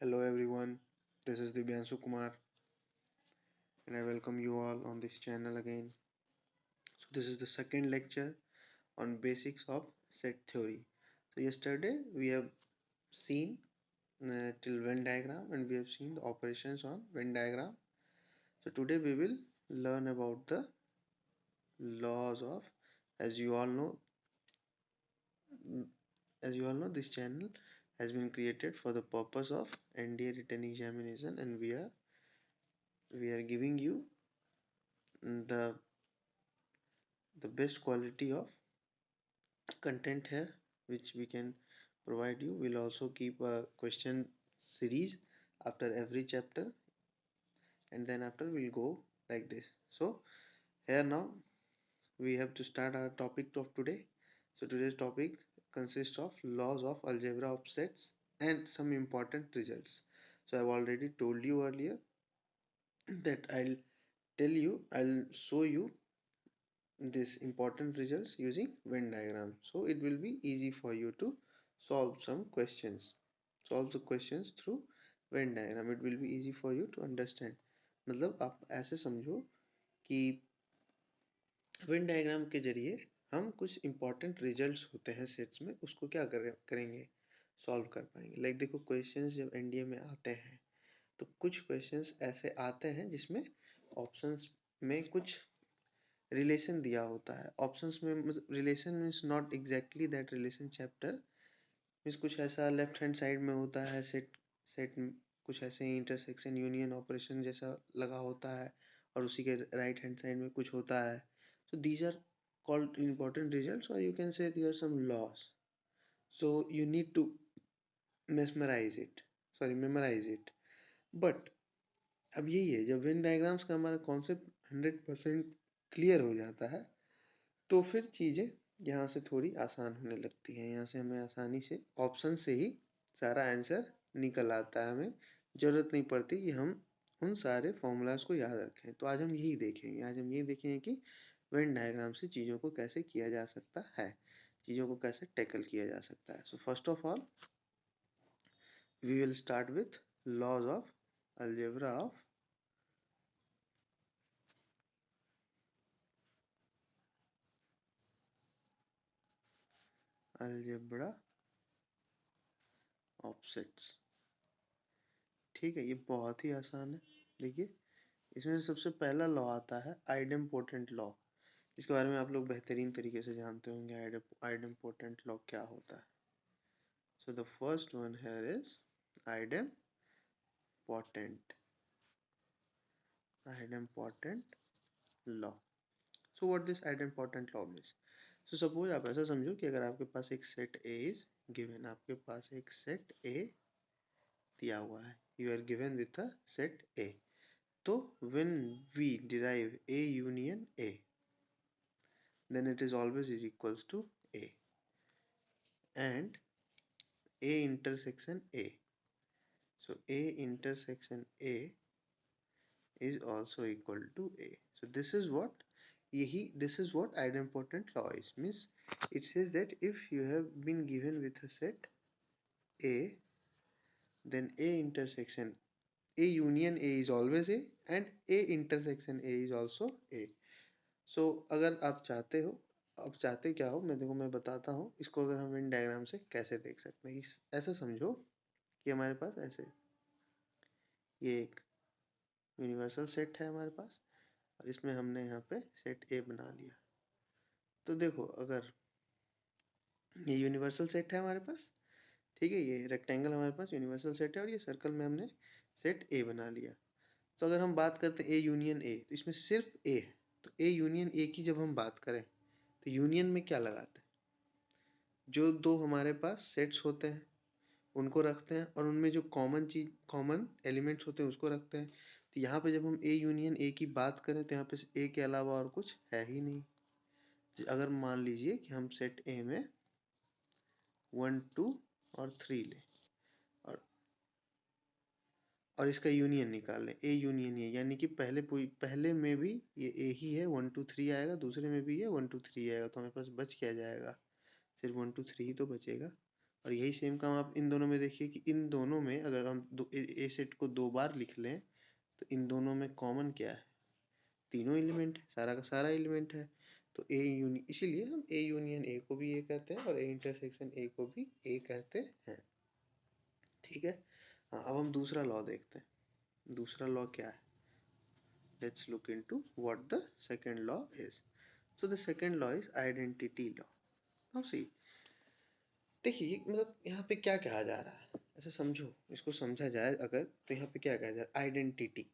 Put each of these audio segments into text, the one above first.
Hello everyone, this is Divyanshu Kumar and I welcome you all on this channel again. So this is the second lecture on basics of set theory. So yesterday we have seen till Venn diagram and we have seen the operations on Venn diagram. So today we will learn about the laws of, as you all know, this channel has been created for the purpose of NDA written examination and we are giving you the best quality of content here which we can provide you. We'll also keep a question series after every chapter and then after we'll go like this. So here now we have to start our topic of today. So today's topic consists of laws of algebra of sets and some important results. So I've already told you earlier that I'll show you this important results using Venn diagram, so it will be easy for you to solve the questions through Venn diagram. It will be easy for you to understand. मतलब आप ऐसे समझो कि Venn diagram के जरिए हम कुछ important results होते हैं सेट्स में उसको क्या करेंगे सॉल्व कर पाएंगे. लाइक देखो क्वेश्चंस जब एनडीए में आते हैं तो कुछ क्वेश्चंस ऐसे आते हैं जिसमें ऑप्शंस में कुछ रिलेशन दिया होता है. ऑप्शंस में relation means not exactly that relation chapter means कुछ ऐसा लेफ्ट हैंड साइड में होता है सेट सेट कुछ ऐसे इंटरसेक्शन यूनियन ऑपरेशन जैसा लगा होता है और उसी के राइट हैंड साइड में कुछ होता है. So these are called important results or you can say there are some laws, so you need to memorize it. But अब यही है, जब वेन डायग्राम्स का हमारा कॉन्सेप्ट 100% क्लियर हो जाता है तो फिर चीज़ें यहाँ से थोड़ी आसान होने लगती हैं. यहाँ से हमें आसानी से ऑप्शन से ही सारा आंसर निकल आता है. हमें ज़रूरत नहीं पड़ती कि हम उन सारे फॉर्मूलाज को याद रखें. तो आज हम यही देखेंगे कि वेन डायग्राम से चीज़ों को कैसे किया जा सकता है, चीज़ों को कैसे टैकल किया जा सकता है. So first of all we will start with laws of algebra of algebra of sets. ठीक है, ये बहुत ही आसान है. देखिए इसमें से सबसे पहला लॉ आता है आइडेम्पोटेंट लॉ. इसके बारे में आप लोग बेहतरीन तरीके से जानते होंगे आइडेम्पोटेंट लॉ क्या होता है. सो the first one here is idempotent law. So what this idempotent law means. So suppose आप ऐसा समझो कि अगर आपके पास एक सेट ए इज गिवन, आपके पास एक सेट ए दिया हुआ है, you are given with a set A. तो when we derive A union A, then it is always is equals to A and A intersection A. So A intersection A is also equal to A. So this is what idempotent law is. Means it says that if you have been given with a set A, then A intersection A union A is always A and A intersection A is also A. सो अगर आप चाहते क्या हो, मैं बताता हूँ इसको. अगर हम वेन डायग्राम से कैसे देख सकते हैं, ऐसा समझो कि हमारे पास ऐसे ये एक यूनिवर्सल सेट है हमारे पास और इसमें हमने यहाँ पे सेट ए बना लिया. तो देखो अगर ये यूनिवर्सल सेट है हमारे पास, ठीक है, ये रेक्टेंगल हमारे पास यूनिवर्सल सेट है और ये सर्कल में हमने सेट ए बना लिया. तो अगर हम बात करते हैं ए यूनियन ए, तो इसमें सिर्फ ए है. तो ए यूनियन ए की जब हम बात करें तो यूनियन में क्या लगाते हैं, जो दो हमारे पास सेट्स होते हैं उनको रखते हैं और उनमें जो कॉमन एलिमेंट्स होते हैं उसको रखते हैं. तो यहाँ पे जब हम ए यूनियन ए की बात करें तो यहाँ पे ए के अलावा और कुछ है ही नहीं. अगर मान लीजिए कि हम सेट ए में 1 2 और 3 लें और इसका यूनियन निकाल लें, ए यूनियन ए, यानी कि पहले में भी ये ए ही है, 1 2 3 आएगा, दूसरे में भी ये 1 2 3 आएगा, तो हमारे पास बच क्या जाएगा, सिर्फ 1 2 3 ही तो बचेगा. और यही सेम काम आप इन दोनों में देखिए कि इन दोनों में अगर हम ए सेट को 2 बार लिख लें तो इन दोनों में कॉमन क्या है, तीनों एलिमेंट है, सारा का सारा एलिमेंट है। तो इसीलिए हम ए यूनियन ए को भी ए कहते हैं और ए इंटरसेक्शन ए को भी ए कहते हैं। ठीक है। हाँ, अब हम दूसरा लॉ देखते हैं। दूसरा लॉ क्या है? Let's look into what the second law is. So the second law is identity law. Now see, देखिए मतलब यहाँ पे क्या कहा जा रहा है, ऐसा समझो, इसको समझा जाए अगर तो यहाँ पे क्या कहा जा रहा है, identity.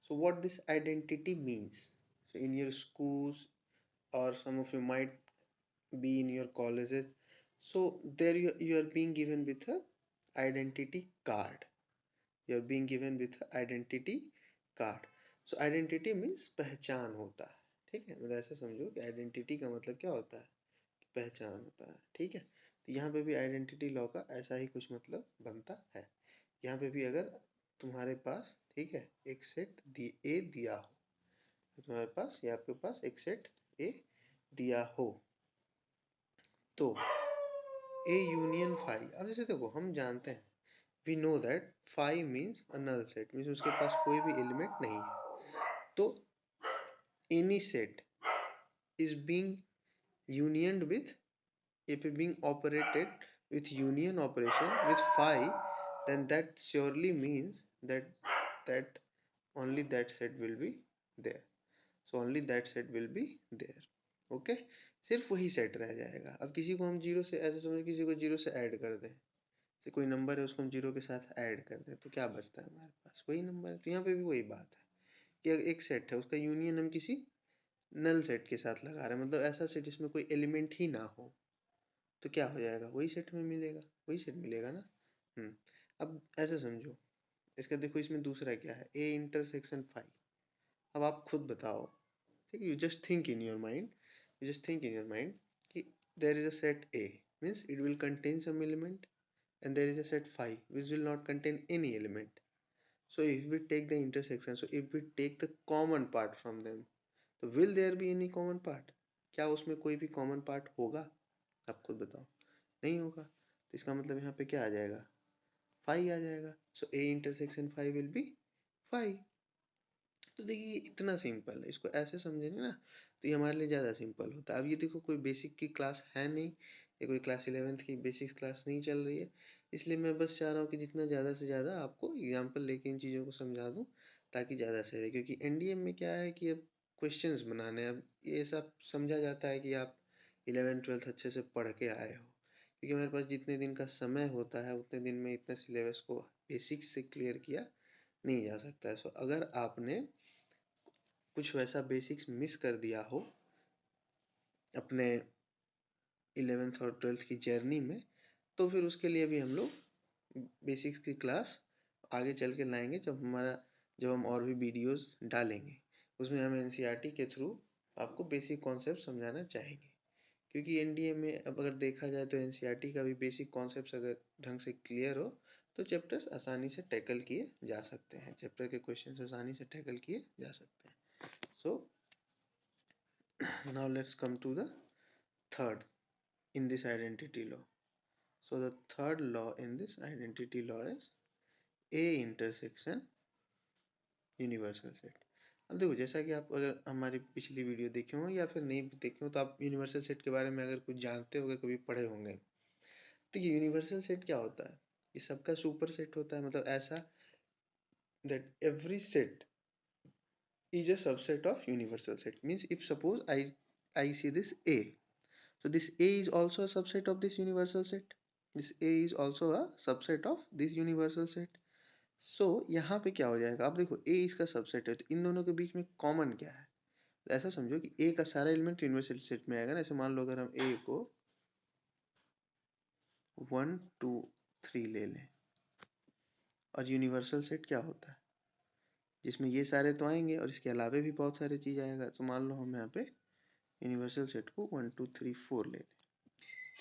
So what this identity means? So in your schools or some of you might be in your colleges, so there you are being given with a identity card. You are being given with a identity card. So identity means पहचान होता है। ठीक है, मतलब ऐसा समझो कि identity का मतलब क्या होता है, पहचान होता है। ठीक है, तो यहाँ पे भी आइडेंटिटी लॉ का ऐसा ही कुछ मतलब बनता है। यहाँ पे भी अगर तुम्हारे पास, ठीक है, एक सेट ए दिया हो, तो तुम्हारे पास या आपके पास एक सेट ए दिया हो, तो ए यूनियन फाई। अब जैसे देखो हम जानते हैं, we know that phi means a null set, means उसके पास कोई भी एलिमेंट नहीं है। तो any set is being unioned with, if it being operated with union operation with phi, then that surely means that only that set will be there. So only that set will be there. Okay, सिर्फ वही set रह जाएगा। अब किसी को हम zero से, ऐसे समझो किसी को जीरो से ऐड कर दें, तो कोई नंबर है उसको हम जीरो के साथ ऐड कर दें, तो क्या बचता है हमारे पास, वही नंबर है। तो यहाँ पे भी वही बात है कि एक सेट है, उसका यूनियन हम किसी नल सेट के साथ लगा रहे हैं, मतलब ऐसा सेट जिसमें कोई एलिमेंट ही ना हो, तो क्या हो जाएगा, वही सेट में मिलेगा, वही सेट मिलेगा ना। अब ऐसे समझो, इसका देखो इसमें दूसरा क्या है, ए इंटरसेक्शन फाई। अब आप खुद बताओ, ठीक है, you just think in your mind, you just think in your mind कि there is a set A, means it will contain some element, and there is a set phi which will not contain any element. So if we take the intersection, so if we take the common part from them, so will there be any common part? क्या उसमें कोई भी common part होगा? आप खुद बताओ, नहीं होगा। तो इसका मतलब यहाँ पे क्या आ जाएगा, फाई आ जाएगा। So A intersection phi will be phi. तो देखिए इतना सिंपल है, इसको ऐसे समझेंगे ना तो ये हमारे लिए ज़्यादा सिंपल होता है। अब ये देखो कोई बेसिक की क्लास है नहीं, या कोई क्लास 11th की बेसिक क्लास नहीं चल रही है, इसलिए मैं बस चाह रहा हूँ कि जितना ज़्यादा से ज़्यादा आपको एग्जाम्पल लेके इन चीज़ों को समझा दूँ, ताकि ज़्यादा सही रहे। क्योंकि एनडीएम में क्या है कि अब क्वेश्चंस बनाने, अब ये सब समझा जाता है कि आप 11th 12th अच्छे से पढ़ के आए हो, क्योंकि हमारे पास जितने दिन का समय होता है उतने दिन में इतने सिलेबस को बेसिक से क्लियर किया नहीं जा सकता है। सो अगर आपने कुछ वैसा बेसिक्स मिस कर दिया हो अपने 11th और 12th की जर्नी में, तो फिर उसके लिए भी हम लोग बेसिक्स की क्लास आगे चल के लाएंगे, जब हम और भी वीडियोस डालेंगे, उसमें हम एनसीईआरटी के थ्रू आपको बेसिक कॉन्सेप्ट समझाना चाहेंगे। क्योंकि एनडीए में अब अगर देखा जाए तो एनसीईआरटी का भी बेसिक कॉन्सेप्ट्स अगर ढंग से क्लियर हो तो चैप्टर्स आसानी से टैकल किए जा सकते हैं, चैप्टर के क्वेश्चन आसानी से टैकल किए जा सकते हैं। सो now let's come to the third in this identity law. So the third law in this identity law is A intersection universal set. अब देखो जैसा कि आप अगर हमारी पिछली वीडियो देखे हो या फिर नहीं देखे हो, तो आप यूनिवर्सल सेट के बारे में अगर कुछ जानते होंगे, कभी पढ़े होंगे, तो ये यूनिवर्सल सेट क्या होता है, ये सबका सुपर सेट होता है। मतलब ऐसा that every set is a subset of universal set, means if suppose I see this A, so this A is also a subset of this universal set, this A is also a subset of this universal set. So यहाँ पे क्या हो जाएगा, अब देखो A इसका subset है, तो इन दोनों के बीच में कॉमन क्या है, तो ऐसा समझो कि A का सारा एलिमेंट यूनिवर्सल सेट में आएगा ना। ऐसे मान लो अगर हम A को 1 2 3 ले लें, और यूनिवर्सल सेट क्या होता है, जिसमें ये सारे तो आएंगे और इसके अलावे भी बहुत सारे चीज़ आएगा। तो मान लो हम यहाँ पे यूनिवर्सल सेट को 1 2 3 4 ले लें,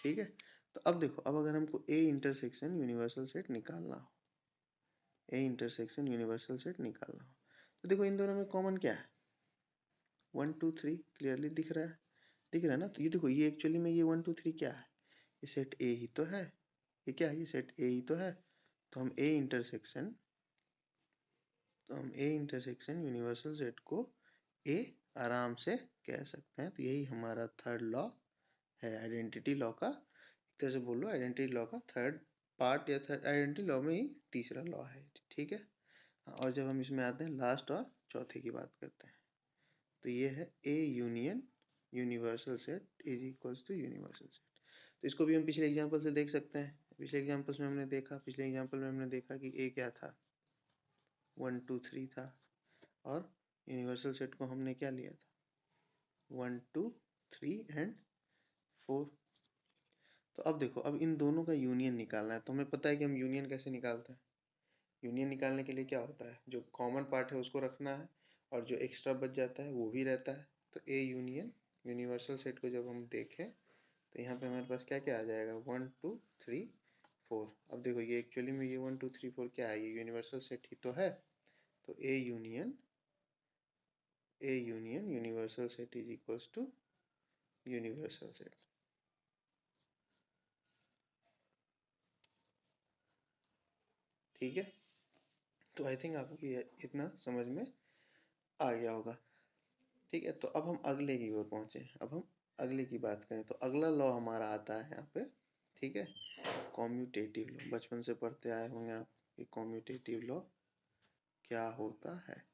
ठीक है। तो अब देखो, अब अगर हमको ए इंटरसेक्शन यूनिवर्सल सेट निकालना हो, ए इंटरसेक्शन यूनिवर्सल सेट निकालना हो, तो देखो इन दोनों में कॉमन क्या है, 1 2 3 क्लियरली दिख रहा है, दिख रहा है ना। तो ये देखो, ये एक्चुअली में ये 1 2 3 क्या है, ये सेट ए ही तो है। ये क्या है, ये सेट ए ही तो है। तो हम ए इंटरसेक्शन यूनिवर्सल सेट को ए आराम से कह सकते हैं। तो यही हमारा थर्ड लॉ है, आइडेंटिटी लॉ का। एक तरह से बोल लो आइडेंटिटी लॉ का थर्ड पार्ट, या थर्ड आइडेंटिटी लॉ में ही तीसरा लॉ है, ठीक है। और जब हम इसमें आते हैं लास्ट और चौथे की बात करते हैं, तो ये है A union universal set is equals to universal set. तो इसको भी हम पिछले एग्जांपल से देख सकते हैं। पिछले एग्जांपल्स में हमने देखा, पिछले एग्जांपल में हमने देखा कि ए क्या था, 1 2 3 था, और यूनिवर्सल सेट को हमने क्या लिया था, 1 2 3 एंड 4। तो अब देखो, अब इन दोनों का यूनियन निकालना है। तो हमें पता है कि हम यूनियन कैसे निकालते हैं। यूनियन निकालने के लिए क्या होता है, जो कॉमन पार्ट है उसको रखना है, और जो एक्स्ट्रा बच जाता है वो भी रहता है। तो ए यूनियन यूनिवर्सल सेट को जब हम देखें, तो यहाँ पे हमारे पास क्या क्या आ जाएगा, 1 2 3 4। अब देखो ये एक्चुअली में ये 1 2 3 4 क्या है, ये यूनिवर्सल सेट ही तो है। तो A union universal set is equals to universal set. ठीक है, तो आई थिंक आपको ये इतना समझ में आ गया होगा। ठीक है, तो अब हम अगले की ओर पहुंचे। अब हम अगले की बात करें, तो अगला लॉ हमारा आता है यहाँ पे, ठीक है, कॉम्यूटेटिव लॉ। बचपन से पढ़ते आए होंगे आप कि कॉम्यूटेटिव लॉ क्या होता है।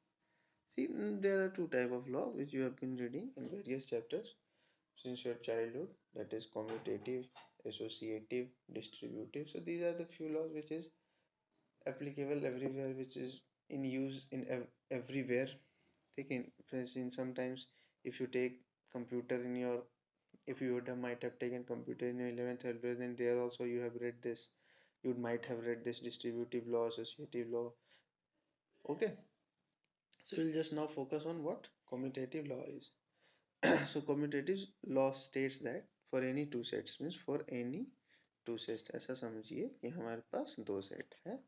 See, there are two type of law which you have been reading in various chapters since your childhood. That is commutative, associative, distributive. So these are the few laws which is applicable everywhere, which is in use in everywhere. Taken in sometimes, if you take computer in your, if you would have, might have taken computer in your 11th 12th, then there also you have read this. You might have read this distributive law, associative law. Okay, so we'll just now focus on what commutative law is. So commutative law states that for any two sets, means for any two sets, ऐसा समझिए कि हमारे पास दो set है,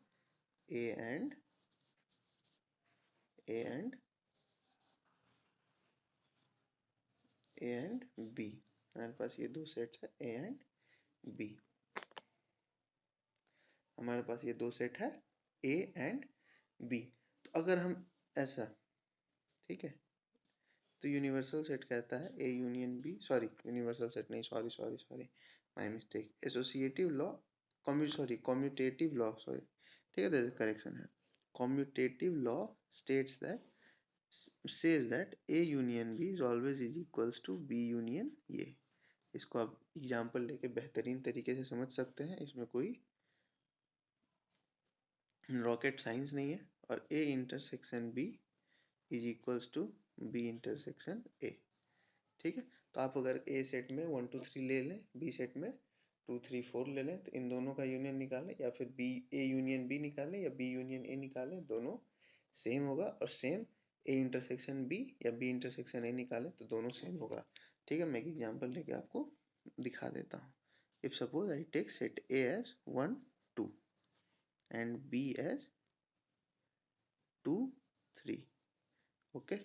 A and A and A and B. हमारे पास ये दो सेट्स है, ए एंड बी। हमारे पास ये दो सेट है, ए एंड बी। तो अगर हम ऐसा, ठीक है, तो यूनिवर्सल सेट कहता है A union B, sorry universal set नहीं, sorry sorry sorry, my mistake, associative law, commutative law, sorry, ठीक है, देयर इज करेक्शन है। Commutative law states that, says that A union B is always is equals to B union A। इसको आप example लेके बेहतरीन तरीके से समझ सकते हैं, इसमें कोई रॉकेट साइंस नहीं है। और A intersection B is equals to B intersection A। ठीक है, तो आप अगर ए सेट में 1 2 3 ले लें, बी सेट में 2 3 4 ले लें, तो इन दोनों का यूनियन निकालें, या फिर बी ए यूनियन बी निकालें, या बी यूनियन ए निकालें, दोनों सेम होगा। और सेम ए इंटरसेक्शन बी या बी इंटरसेक्शन ए निकालें तो दोनों सेम होगा। ठीक है, मैं एक एग्जांपल लेके आपको दिखा देता हूँ। If suppose I take set A as 1 2 and B as 2 3, okay,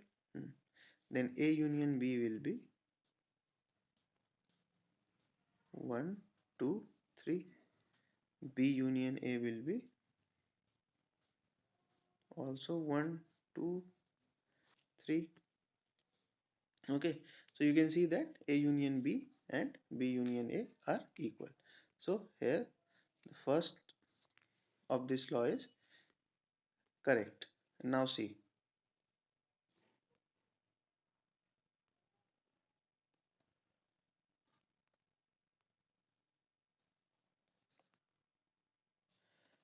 then A union B will be 1 2 3, B union A will be also 1 2 3, okay. So you can see that A union B and B union A are equal. So here the first of this law is correct. Now see,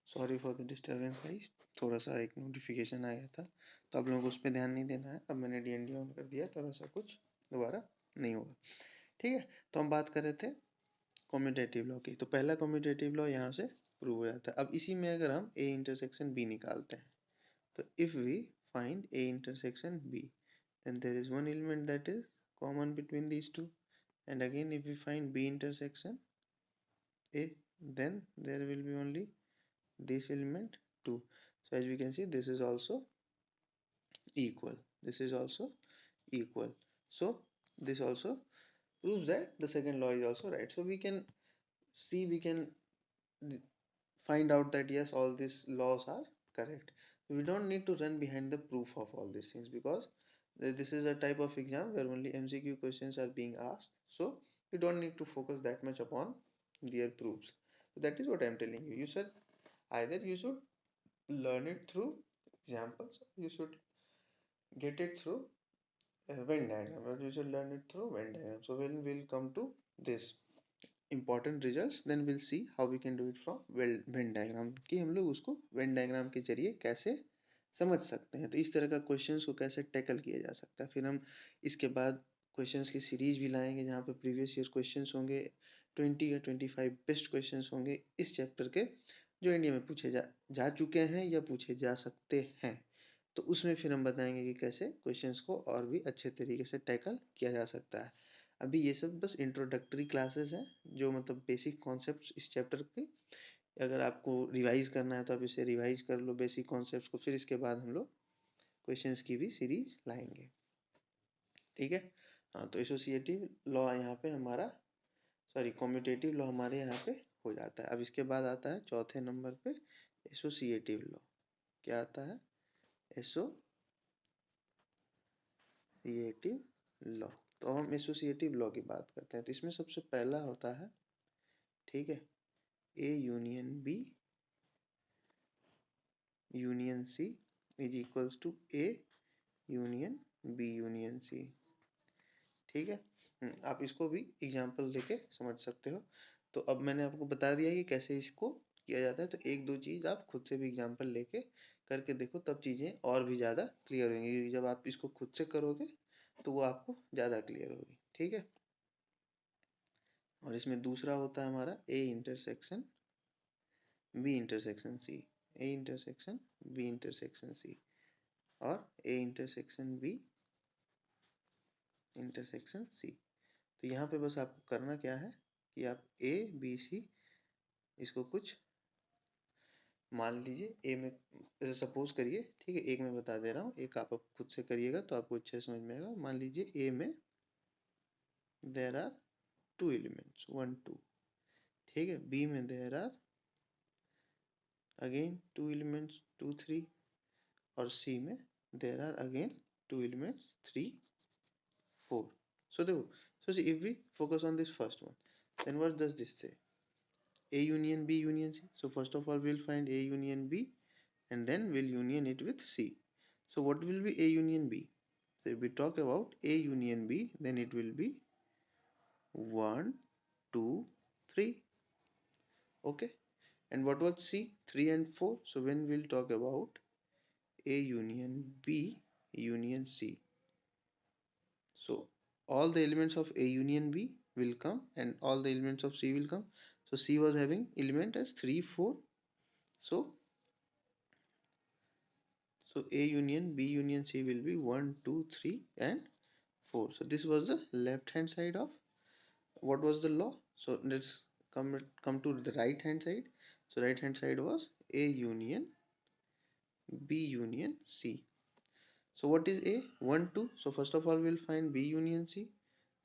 sorry for the disturbance guys, थोड़ा सा एक notification आया था, तो आप लोगों को उस पर ध्यान नहीं देना है। अब मैंने डीएनडी ऑन कर दिया, थोड़ा सा कुछ दोबारा नहीं होगा। ठीक है, तो हम बात कर रहे थे कम्यूटेटिव लॉ की। तो पहला कम्यूटेटिव लॉ यहाँ से प्रूव हो जाता है। अब इसी में अगर हम ए इंटरसेक्शन बी निकालते हैं, तो if we find A intersection B, then there is one element that is common between these two, and again if we find b intersection a, then there will be only this element 2. So as we can see, this is also equal, this is also equal. So this also proves that the second law is also right. So we can see, we can find out that yes, all these laws are correct. We don't need to run behind the proof of all these things, because this is a type of exam where only MCQ questions are being asked, so you don't need to focus that much upon their proofs. So that is what I'm telling you. You said either you should learn it through examples, you should get it through a Venn diagram, or you should learn it through Venn diagram. So when we'll come to this important results, then we'll see how we can do it from Venn diagram, कि हम लोग उसको Venn diagram के जरिए कैसे समझ सकते हैं। तो इस तरह का क्वेश्चंस को कैसे टैकल किया जा सकता है। फिर हम इसके बाद क्वेश्चंस की सीरीज भी लाएंगे, जहाँ पे प्रीवियस ईयर क्वेश्चंस होंगे 20 या 25 बेस्ट क्वेश्चंस होंगे इस चैप्टर के, जो इंडिया में पूछे जा चुके हैं या पूछे जा सकते हैं। तो उसमें फिर हम बताएंगे कि कैसे क्वेश्चंस को और भी अच्छे तरीके से टैकल किया जा सकता है। अभी ये सब बस इंट्रोडक्टरी क्लासेस हैं, जो मतलब बेसिक कॉन्सेप्ट्स इस चैप्टर के। अगर आपको रिवाइज करना है तो आप इसे रिवाइज कर लो बेसिक कॉन्सेप्ट्स को, फिर इसके बाद हम लोग क्वेश्चंस की भी सीरीज लाएंगे। ठीक है। हाँ, तो एसोसिएटिव लॉ यहाँ पे हमारा, सॉरी कॉम्यूटेटिव लॉ हमारे यहाँ पे हो जाता है। अब इसके बाद आता है चौथे नंबर पे एसोसिएटिव लॉ। क्या आता है? Associative law. तो हम एसोसिएटिव लॉ की बात करते हैं। तो इसमें सबसे पहला होता है, ठीक है, A union B union C is equals to A union B union C. ठीक है। आप इसको भी एग्जाम्पल लेके समझ सकते हो। तो अब मैंने आपको बता दिया कि कैसे इसको किया जाता है। तो एक दो चीज आप खुद से भी एग्जाम्पल लेके करके देखो, तब चीजें और भी ज्यादा क्लियर होंगी। जब आप इसको खुद से करोगे तो वो आपको ज्यादा क्लियर होगी। ठीक है। और इसमें दूसरा होता है हमारा A intersection B intersection C, A intersection B intersection C, और A intersection B intersection C. तो यहाँ पे बस आपको करना क्या है कि आप ए बी सी इसको कुछ मान लीजिए। ए में सपोज करिए, ठीक है, एक मैं बता दे रहा हूँ, एक आप खुद से करिएगा तो आपको अच्छे समझ में आएगा। मान लीजिए ए में देर आर टू एलिमेंट्स 1 2, ठीक है। बी में there are again two elements 2 3, और सी में there are again two elements 3 4। So देखो, so see, if we focus on this first one, then what does this say? A union B union C. So first of all we'll find A union B, and then we'll union it with C. So what will be A union B? So if we talk about A union B, then it will be 1 2 3. Okay. And what was C? 3 and 4. So when we'll talk about A union B union C, so all the elements of A union B will come and all the elements of C will come. So C was having element as 3 4. So A union B union C will be 1 2 3 and 4. So this was the left hand side of what was the law. So let's come to the right hand side. So right hand side was A union B union C. So what is A? 1 2. So first of all we'll find B union C.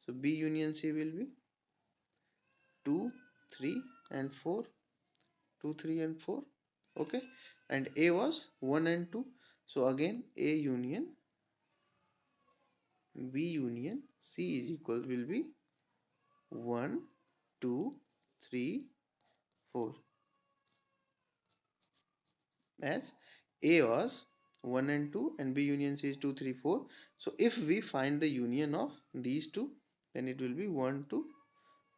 So B union C will be 2 3 and 4, 2 3 and 4. Okay. And A was 1 and 2. So again A union B union C is equal will be 1 2 3 4, as A was 1 and 2 and B union C is 2 3 4. So if we find the union of these two, then it will be 1 2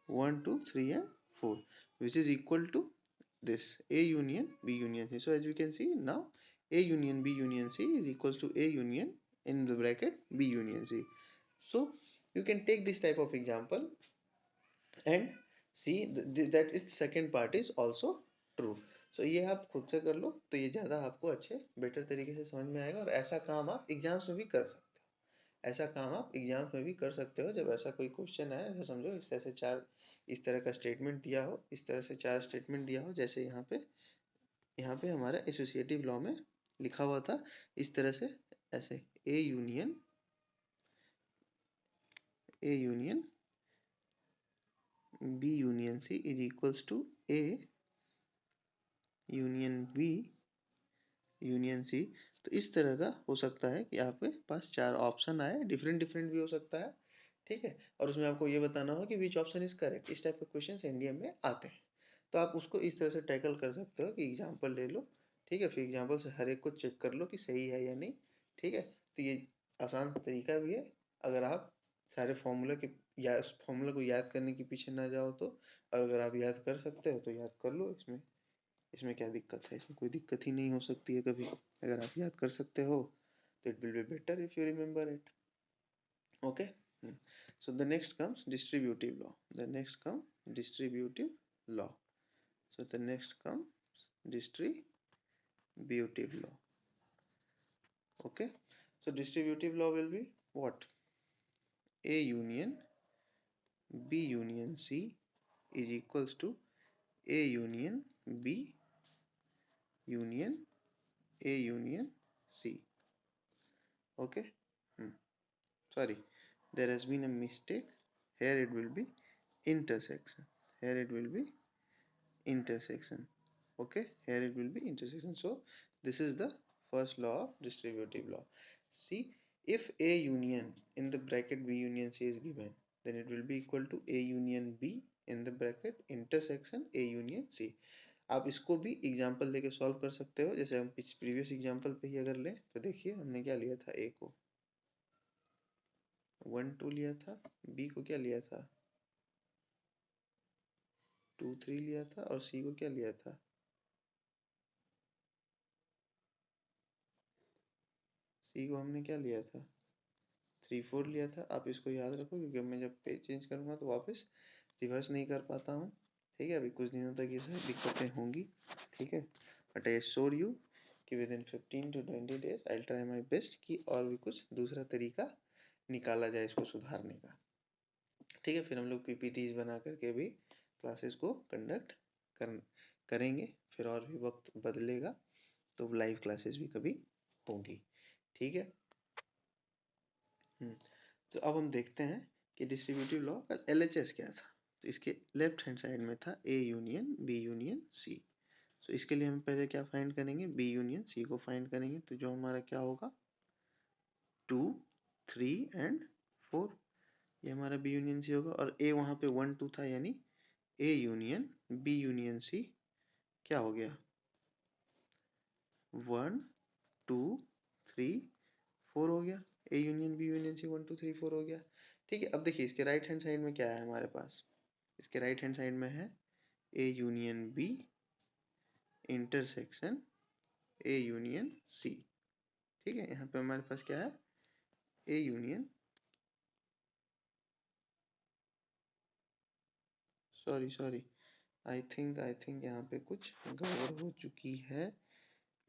1 2 3 and 4, which is equal to this A union B union C. So as you can see now, A union B union C is equals to A union in the bracket B union C. So you can take this type of example and see that its second part is also true. So ये आप खुद से कर लो तो ये ज़्यादा आपको अच्छे बेटर तरीके से समझ में आएगा। और ऐसा काम आप एग्जाम्स में भी कर सकते हो, ऐसा काम आप एग्जाम्स में भी कर सकते हो। जब ऐसा कोई क्वेश्चन आए, ऐसा समझो इस तरह से चार, इस तरह का स्टेटमेंट दिया हो, इस तरह से चार स्टेटमेंट दिया हो, जैसे यहाँ पे हमारा एसोसिएटिव लॉ में लिखा हुआ था इस तरह से, ऐसे A union B union C is equals to A union B, union C. तो इस तरह का हो सकता है कि आपके पास 4 ऑप्शन आए, डिफरेंट डिफरेंट भी हो सकता है, ठीक है। और उसमें आपको ये बताना हो कि विच ऑप्शन इज करेक्ट। इस टाइप के क्वेश्चन एनडीएम में आते हैं। तो आप उसको इस तरह से टैकल कर सकते हो कि एग्जाम्पल ले लो, ठीक है, फिर एग्जाम्पल से हर एक को चेक कर लो कि सही है या नहीं, ठीक है। तो ये आसान तरीका भी है, अगर आप सारे फॉर्मूला के या फॉर्मूला को याद करने के पीछे ना जाओ तो। और अगर आप याद कर सकते हो तो याद कर लो, इसमें इसमें क्या दिक्कत है, इसमें कोई दिक्कत ही नहीं हो सकती है कभी। अगर आप याद कर सकते हो तो it will be better if you remember it. Okay. So the next comes distributive law. The next come distributive law. So the next comes distributive law. Okay. So distributive law will be what? A union B union C is equals to A union B union A union C. Okay. Sorry, there has been a mistake. Here it will be intersection. Here it will be intersection. Okay, here it will be intersection. So this is the first law of distributive law. See, if A union in the bracket B union C is given, then it will be equal to A union B in the bracket intersection A union C. आप इसको भी example लेके solve कर सकते हो। जैसे हम previous example पे ही अगर लें तो देखिए हमने क्या लिया था, ए को 1 2 लिया था, बी को क्या लिया था 2 3 लिया था, और सी को क्या लिया था, सी को हमने क्या लिया था 3 4 लिया था। आप इसको याद रखो, क्योंकि मैं जब पेज चेंज करूंगा तो वापस रिवर्स नहीं कर पाता हूँ, ठीक है। अभी कुछ दिनों तक ये सारी दिक्कतें होंगी, ठीक है। बट आई एश्योर यू कि with in 15 to 20 days I try my best कि और भी कुछ दूसरा तरीका निकाला जाए इसको सुधारने का, ठीक है। फिर हम लोग पीपीटीज बना करके भी क्लासेस को कंडक्ट करेंगे। फिर और भी वक्त बदलेगा तो लाइव क्लासेस भी कभी होंगी, ठीक है। तो अब हम देखते हैं कि डिस्ट्रीब्यूटिव लॉ का एलएचएस क्या था। तो इसके लेफ्ट हैंड साइड में था A union B union C. तो इसके लिए हम पहले क्या फाइंड करेंगे, बी यूनियन सी को फाइंड करेंगे। तो जो हमारा क्या होगा 2 3 एंड 4, ये हमारा बी यूनियन सी होगा। और ए वहाँ पे 1 2 था, यानी A union B union C क्या हो गया 1 2 3 4 हो गया। A union B union C 1 2 3 4 हो गया, ठीक है। अब देखिए इसके राइट हैंड साइड में क्या है हमारे पास, इसके राइट हैंड साइड में है A union B intersection A union C, ठीक है। यहाँ पे हमारे पास क्या है A union, sorry sorry, I think यहाँ पे कुछ गड़बड़ हो चुकी है।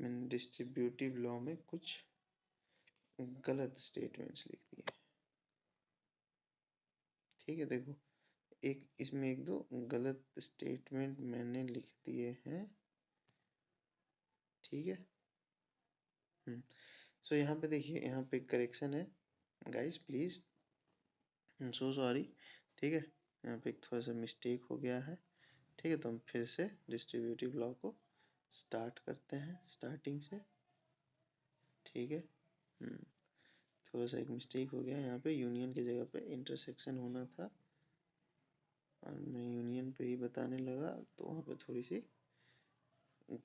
मैंने डिस्ट्रीब्यूटिव लॉ में कुछ गलत स्टेटमेंट्स लिख दिए, ठीक है। देखो एक इसमें एक दो गलत स्टेटमेंट मैंने लिख दिए हैं, ठीक है। सो यहाँ पे देखिए, यहाँ पे करेक्शन है guys, please, I am so sorry, ठीक है। यहाँ पे थोड़ा सा मिस्टेक हो गया है, ठीक है। तो हम फिर से डिस्ट्रीब्यूटिव लॉ को स्टार्ट करते हैं स्टार्टिंग से, ठीक है। थोड़ा सा एक मिस्टेक हो गया, यहाँ पे यूनियन की जगह पे इंटरसेक्शन होना था, और मैं यूनियन पे ही बताने लगा तो वहाँ पे थोड़ी सी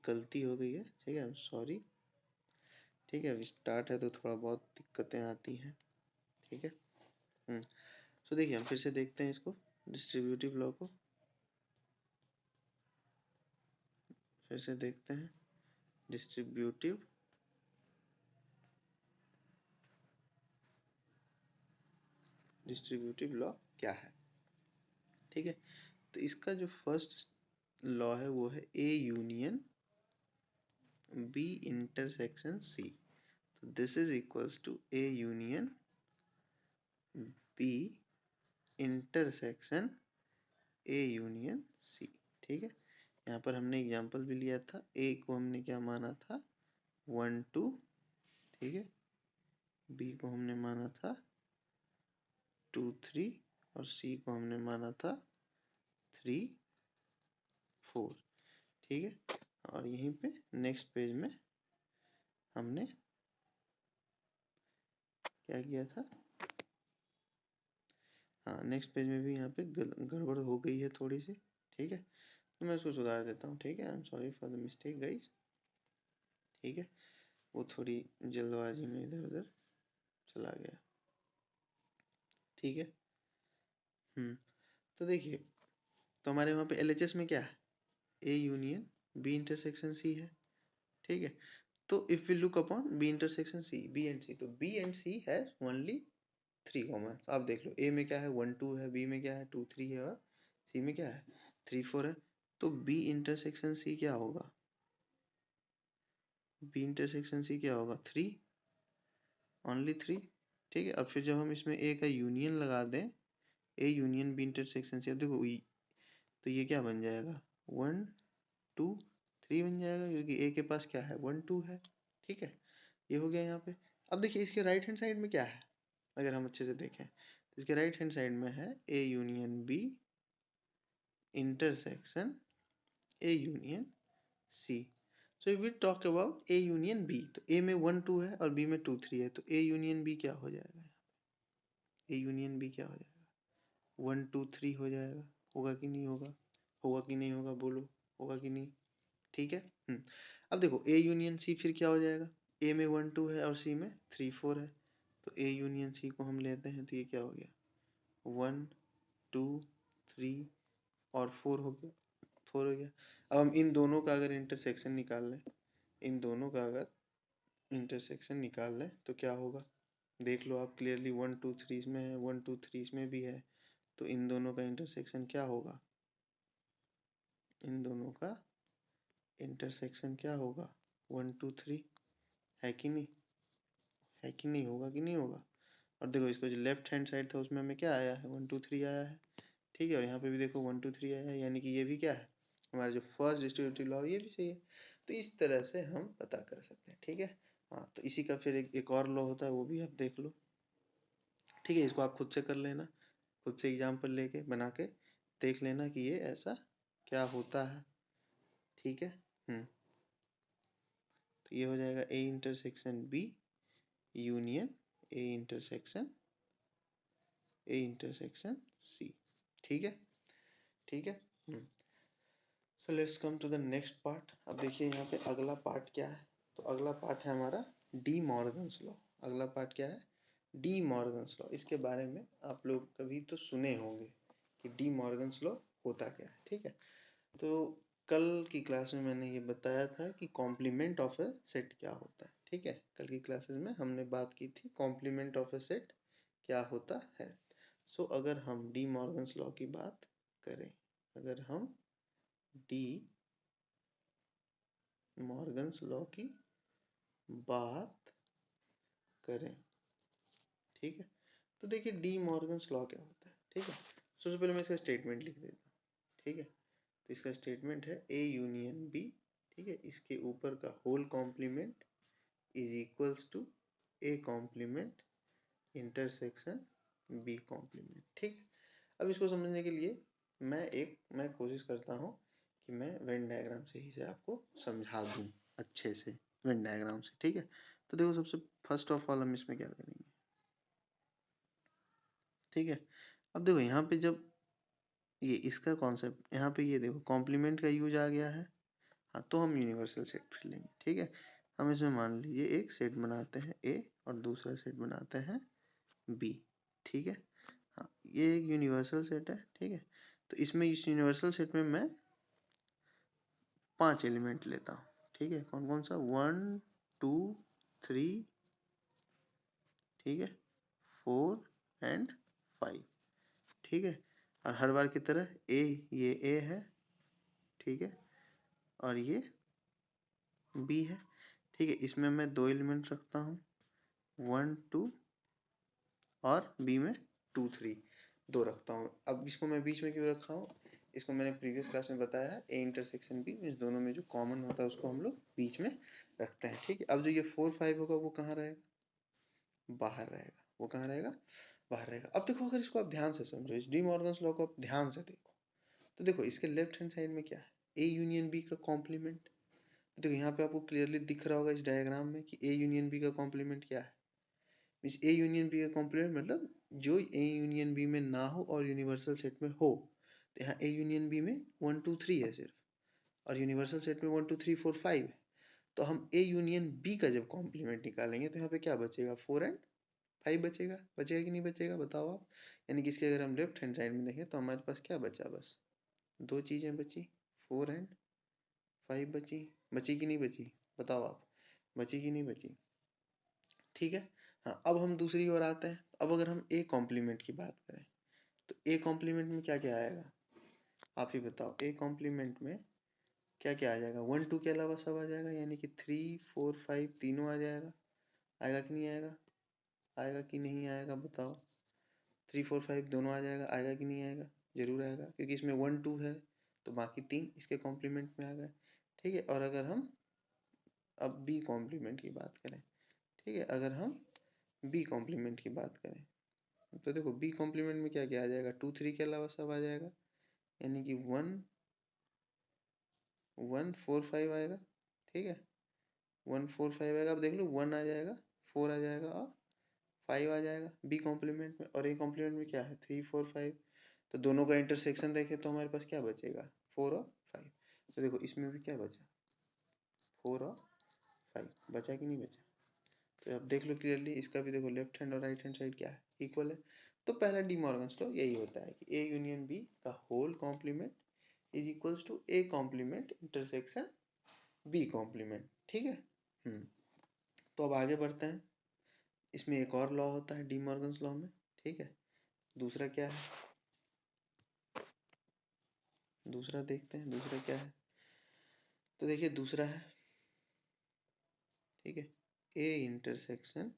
गलती हो गई है, ठीक है। सॉरी, ठीक है। अभी स्टार्ट है तो थोड़ा बहुत दिक्कतें आती हैं, ठीक है। तो देखिए हम फिर से देखते हैं इसको, डिस्ट्रीब्यूटिव लॉ को फिर से देखते हैं। डिस्ट्रीब्यूटिव डिस्ट्रीब्यूटिव लॉ क्या है, ठीक है। तो इसका जो फर्स्ट लॉ है वो है A union B intersection C. तो this is equals to A union B intersection A union C, ठीक है। यहाँ पर हमने एग्जाम्पल भी लिया था, ए को हमने क्या माना था 1 2, ठीक है। बी को हमने माना था 2 3, और सी को हमने माना था 3 4, ठीक है। और यहीं पे नेक्स्ट पेज में हमने क्या किया था, हाँ नेक्स्ट पेज में भी यहाँ पे गड़बड़ हो गई है थोड़ी सी, ठीक है, तो मैं इसको सुधार देता हूँ, ठीक है। I am sorry for the mistake guys, ठीक है, वो थोड़ी जल्दबाजी में इधर उधर चला गया, ठीक है। तो देखिए, तो हमारे वहाँ पे एलएचएस में क्या है, A union B intersection C है, ठीक है। तो if we look upon B intersection C, B and C, तो B and C has only 3 common. आप देख लो, ए में क्या है 1 2 है, बी में क्या है 2 3 है, और सी में क्या है 3 4 है। तो बी इंटरसेक्शन सी क्या होगा, बी इंटरसेक्शन सी क्या होगा 3, ओनली 3, ठीक है। अब फिर जब हम इसमें ए का यूनियन लगा दें, A union B intersection C, अब देखो तो ये क्या बन जाएगा 1 2 3 बन जाएगा, क्योंकि ए के पास क्या है 1 2 है, ठीक है। ये हो गया यहाँ पे। अब देखिए इसके राइट हैंड साइड में क्या है, अगर हम अच्छे से देखें तो इसके राइट हैंड साइड में है A union B intersection A union C. So we talk about A union B, तो ए में 1 2 है और बी में 2 3 है, तो ए यूनियन बी क्या हो जाएगा, ए यूनियन बी क्या हो जाएगा 1 2 3 हो जाएगा, होगा कि नहीं होगा, होगा कि नहीं होगा, बोलो होगा कि नहीं, ठीक है। अब देखो ए यूनियन सी फिर क्या हो जाएगा, ए में 1 2 है और सी में 3 4 है, तो ए यूनियन सी को हम लेते हैं, तो ये क्या हो गया 1 2 3 और 4 हो गया, 4 हो गया। अब हम इन दोनों का अगर इंटरसेक्शन निकाल लें, इन दोनों का अगर इंटरसेक्शन निकाल लें तो क्या होगा, देख लो आप क्लियरली 1 2 3 इसमें है, 1 2 3 इसमें भी है, तो इन दोनों का इंटरसेक्शन क्या होगा, इन दोनों का इंटरसेक्शन क्या होगा 1 2 3, है कि नहीं, है कि नहीं, होगा कि नहीं होगा। और देखो इसको जो लेफ्ट हैंड साइड था उसमें हमें क्या आया है 1 2 3 आया है, ठीक है। और यहाँ पे भी देखो 1 2 3 आया है, यानी कि ये भी क्या है, हमारा जो फर्स्ट डिस्ट्रीब्यूटिव लॉ ये भी सही है। तो इस तरह से हम पता कर सकते हैं, ठीक है। हाँ, तो इसी का फिर एक और लॉ होता है, वो भी आप देख लो, ठीक है। इसको आप खुद से कर लेना, खुद से एग्जाम्पल लेके बना के देख लेना कि ये ऐसा क्या होता है, ठीक है। तो ये हो जाएगा A intersection B union A intersection C, ठीक है, ठीक है। So let's come to the next part. अब देखिए यहाँ पे अगला पार्ट क्या है, तो अगला पार्ट है हमारा डी मॉर्गन्स लॉ। अगला पार्ट क्या है, डी मॉर्गन्स लॉ। इसके बारे में आप लोग कभी तो सुने होंगे कि डी मॉर्गन्स लॉ होता क्या है, ठीक है। तो कल की क्लास में मैंने ये बताया था कि कॉम्प्लीमेंट ऑफ ए सेट क्या होता है, ठीक है। कल की क्लासेस में हमने बात की थी कॉम्प्लीमेंट ऑफ ए सेट क्या होता है। सो अगर हम डी मॉर्गन्स लॉ की बात करें, अगर हम डी मॉर्गन्स लॉ की बात करें, ठीक है। तो देखिए डी मॉर्गन्स लॉ क्या होता है, ठीक है। सबसे पहले मैं इसका स्टेटमेंट लिख देता हूँ, ठीक है। तो इसका स्टेटमेंट है ए यूनियन बी, ठीक है, इसके ऊपर का whole complement is equals to A complement intersection B complement, ठीक है। अब इसको समझने के लिए मैं कोशिश करता हूँ कि मैं वेन डायग्राम से ही से आपको समझा दूँ अच्छे से, वेन डायग्राम से, ठीक है। तो देखो सबसे फर्स्ट ऑफ ऑल हम इसमें क्या करेंगे, ठीक है। अब देखो यहाँ पे जब ये इसका कॉन्सेप्ट यहाँ पे ये देखो कॉम्प्लीमेंट का यूज आ गया है, हाँ, तो हम यूनिवर्सल सेट फिर लेंगे, ठीक है। हम इसमें मान लीजिए एक सेट बनाते हैं ए और दूसरा सेट बनाते हैं बी, ठीक है। हाँ, ये एक यूनिवर्सल सेट है, ठीक है। तो इसमें इस यूनिवर्सल सेट में मैं 5 एलिमेंट लेता हूँ, ठीक है। कौन कौन सा 1 2 3, ठीक है, 4 एंड 5, ठीक है। और हर बार की तरह ये ए है, ठीक है, और ये बी है, ठीक है। इसमें मैं 2 एलिमेंट रखता हूँ 1 2 और बी में 2 3, 2 रखता हूँ। अब इसको मैं बीच में क्यों रखा हूँ, इसको मैंने प्रीवियस क्लास में बताया है, ए इंटरसेक्शन बी मीन्स दोनों में जो कॉमन होता है उसको हम लोग बीच में रखते हैं, ठीक है। अब जो ये 4 5 होगा वो कहाँ रहेगा, बाहर रहेगा, वो कहाँ रहेगा, बाहर रहेगा। अब देखो अगर इसको आप ध्यान से समझो, इस डी मॉर्गन्स लॉ को आप ध्यान से देखो, तो देखो इसके लेफ्ट हैंड साइड में क्या है, ए यूनियन बी का कॉम्प्लीमेंट, देखो यहाँ पे आपको क्लियरली दिख रहा होगा इस डायग्राम में कि ए यूनियन बी का कॉम्प्लीमेंट क्या है। मीन्स ए यूनियन बी का कॉम्प्लीमेंट मतलब जो ए यूनियन बी में ना हो और यूनिवर्सल सेट में हो। तो यहाँ ए यूनियन बी में 1 2 3 है सिर्फ, और यूनिवर्सल सेट में 1 2 3 4 5 है। तो हम ए यूनियन बी का जब कॉम्प्लीमेंट निकालेंगे तो यहाँ पे क्या बचेगा, 4 एंड 5 बचेगा। बचेगा कि नहीं बचेगा बताओ आप। यानी कि इसके अगर हम लेफ्ट हैंड साइड में देखें तो हमारे पास क्या बचा, बस दो चीज़ें बची, 4 एंड 5 बची। बची कि नहीं बची बताओ आप, बची कि नहीं बची। ठीक है। हाँ, अब हम दूसरी ओर आते हैं। अब अगर हम ए कॉम्प्लीमेंट की बात करें तो ए कॉम्प्लीमेंट में क्या क्या आएगा, आप ही बताओ। ए कॉम्प्लीमेंट में क्या क्या आ जाएगा, 1 2 के अलावा सब आ जाएगा, यानी कि 3 4 5 तीनों आ जाएगा। आएगा कि नहीं आएगा, आएगा कि नहीं आएगा बताओ। 3 4 5 दोनों आ जाएगा, आएगा कि नहीं आएगा, जरूर आएगा, क्योंकि इसमें 1 2 है तो बाकी तीन इसके कॉम्प्लीमेंट में आ गए। ठीक है। और अगर हम अब बी कॉम्प्लीमेंट की बात करें, ठीक है, अगर हम बी कॉम्प्लीमेंट की बात करें तो देखो बी कॉम्प्लीमेंट में क्या क्या आ जाएगा, 2 3 के अलावा सब आ जाएगा, यानी कि 1 1 4 5 आएगा। ठीक है, 1 4 5 आएगा। अब देख लो 1 आ जाएगा, 4 आ जाएगा और 5 आ जाएगा बी कॉम्प्लीमेंट में। और ए कॉम्प्लीमेंट में क्या है, 3 4 5। तो दोनों का इंटरसेक्शन देखें तो हमारे पास क्या बचेगा, 4 और 5। तो देखो इसमें भी क्या बचा, 4 और 5 बचा कि नहीं बचा। तो अब देख लो क्लियरली, इसका भी देखो लेफ्ट हैंड और राइट हैंड साइड क्या है, इक्वल है। तो पहला डी मॉर्गन्स लॉ यही होता है कि ए यूनियन बी का whole complement is equals to A complement intersection B complement. ठीक है। तो अब आगे बढ़ते हैं। इसमें एक और लॉ होता है डी मॉर्गन्स लॉ में। ठीक है। दूसरा क्या है, दूसरा देखते हैं दूसरा क्या है। तो देखिए दूसरा है, ठीक है, ए इंटरसेक्शन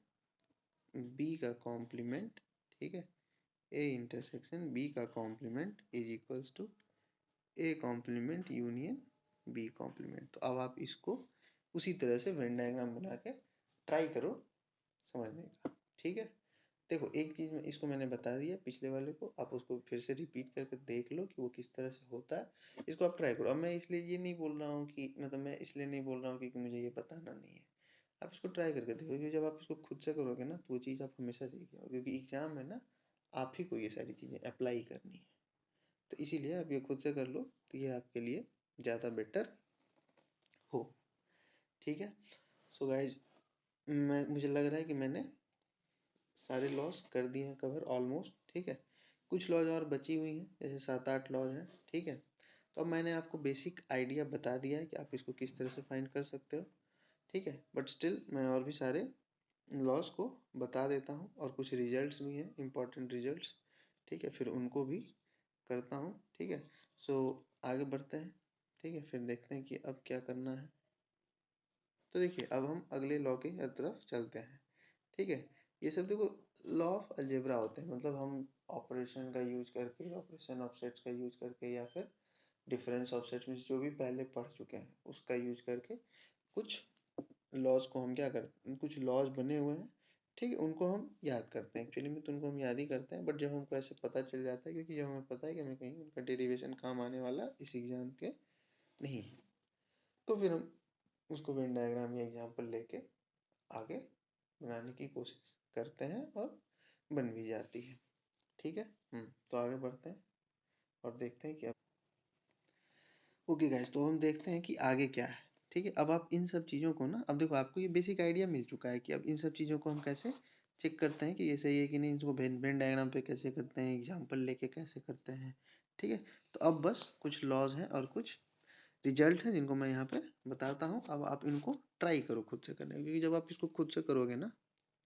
बी का कॉम्प्लीमेंट। ठीक है, ए इंटरसेक्शन बी का complement is equals to A complement union B complement. तो अब आप इसको उसी तरह से वेन डायग्राम बना के ट्राई करो समझने का। ठीक है। देखो एक चीज़ में इसको मैंने बता दिया पिछले वाले को, आप उसको फिर से रिपीट करके देख लो कि वो किस तरह से होता है। इसको आप ट्राई करो। अब मैं इसलिए ये नहीं बोल रहा हूँ कि मतलब मैं इसलिए नहीं बोल रहा हूँ क्योंकि मुझे ये बताना नहीं है। आप इसको ट्राई करके देखो, क्योंकि जब आप इसको खुद से करोगे ना तो वो चीज़ आप हमेशा सीख जाओगे, क्योंकि एग्जाम में ना आप ही को ये सारी चीज़ें अप्लाई करनी है। तो इसीलिए आप ये खुद से कर लो तो ये आपके लिए ज़्यादा बेटर हो। ठीक है। सो गाइज, मुझे लग रहा है कि मैंने सारे लॉज कर दिए हैं कवर ऑलमोस्ट। ठीक है। कुछ लॉज और बची हुई हैं, जैसे 7 8 लॉज हैं। ठीक है। तो अब मैंने आपको बेसिक आइडिया बता दिया है कि आप इसको किस तरह से फाइंड कर सकते हो। ठीक है। बट स्टिल मैं और भी सारे लॉस को बता देता हूँ, और कुछ रिजल्ट्स भी हैं, इंपॉर्टेंट रिजल्ट्स। ठीक है, फिर उनको भी करता हूँ। ठीक है। सो आगे बढ़ते हैं। ठीक है, फिर देखते हैं कि अब क्या करना है। तो देखिए अब हम अगले लॉ की तरफ चलते हैं। ठीक है। ये सब देखो लॉ ऑफ अलजेब्रा होते हैं, मतलब हम ऑपरेशन का यूज करके, ऑपरेशन ऑफ सेट्स का यूज करके, या फिर डिफरेंस ऑफ सेट्स में जो भी पहले पढ़ चुके हैं उसका यूज करके कुछ लॉज को हम क्या करते, कुछ लॉज बने हुए हैं। ठीक है, उनको हम याद करते हैं। एक्चुअली में तो उनको हम याद ही करते हैं, बट जब हमको ऐसे पता चल जाता है, क्योंकि जब हमें पता है कि हमें कहीं उनका डेरिवेशन काम आने वाला इस एग्जाम के नहीं है, तो फिर हम उसको वेन डायग्राम या एग्जाम्पल लेके आगे बनाने की कोशिश करते हैं और बन भी जाती है। ठीक है। तो आगे बढ़ते हैं और देखते हैं कि अब ओके गाइस, तो हम देखते हैं कि आगे क्या है। ठीक है। अब आप इन सब चीज़ों को ना, अब देखो आपको ये बेसिक आइडिया मिल चुका है कि अब इन सब चीज़ों को हम कैसे चेक करते हैं कि ये सही है कि नहीं, इसको वेन डायग्राम पे कैसे करते हैं, एग्जाम्पल लेके कैसे करते हैं। ठीक है। तो अब बस कुछ लॉज हैं और कुछ रिजल्ट हैं जिनको मैं यहाँ पे बताता हूँ। अब आप इनको ट्राई करो खुद से करने, क्योंकि जब आप इसको खुद से करोगे ना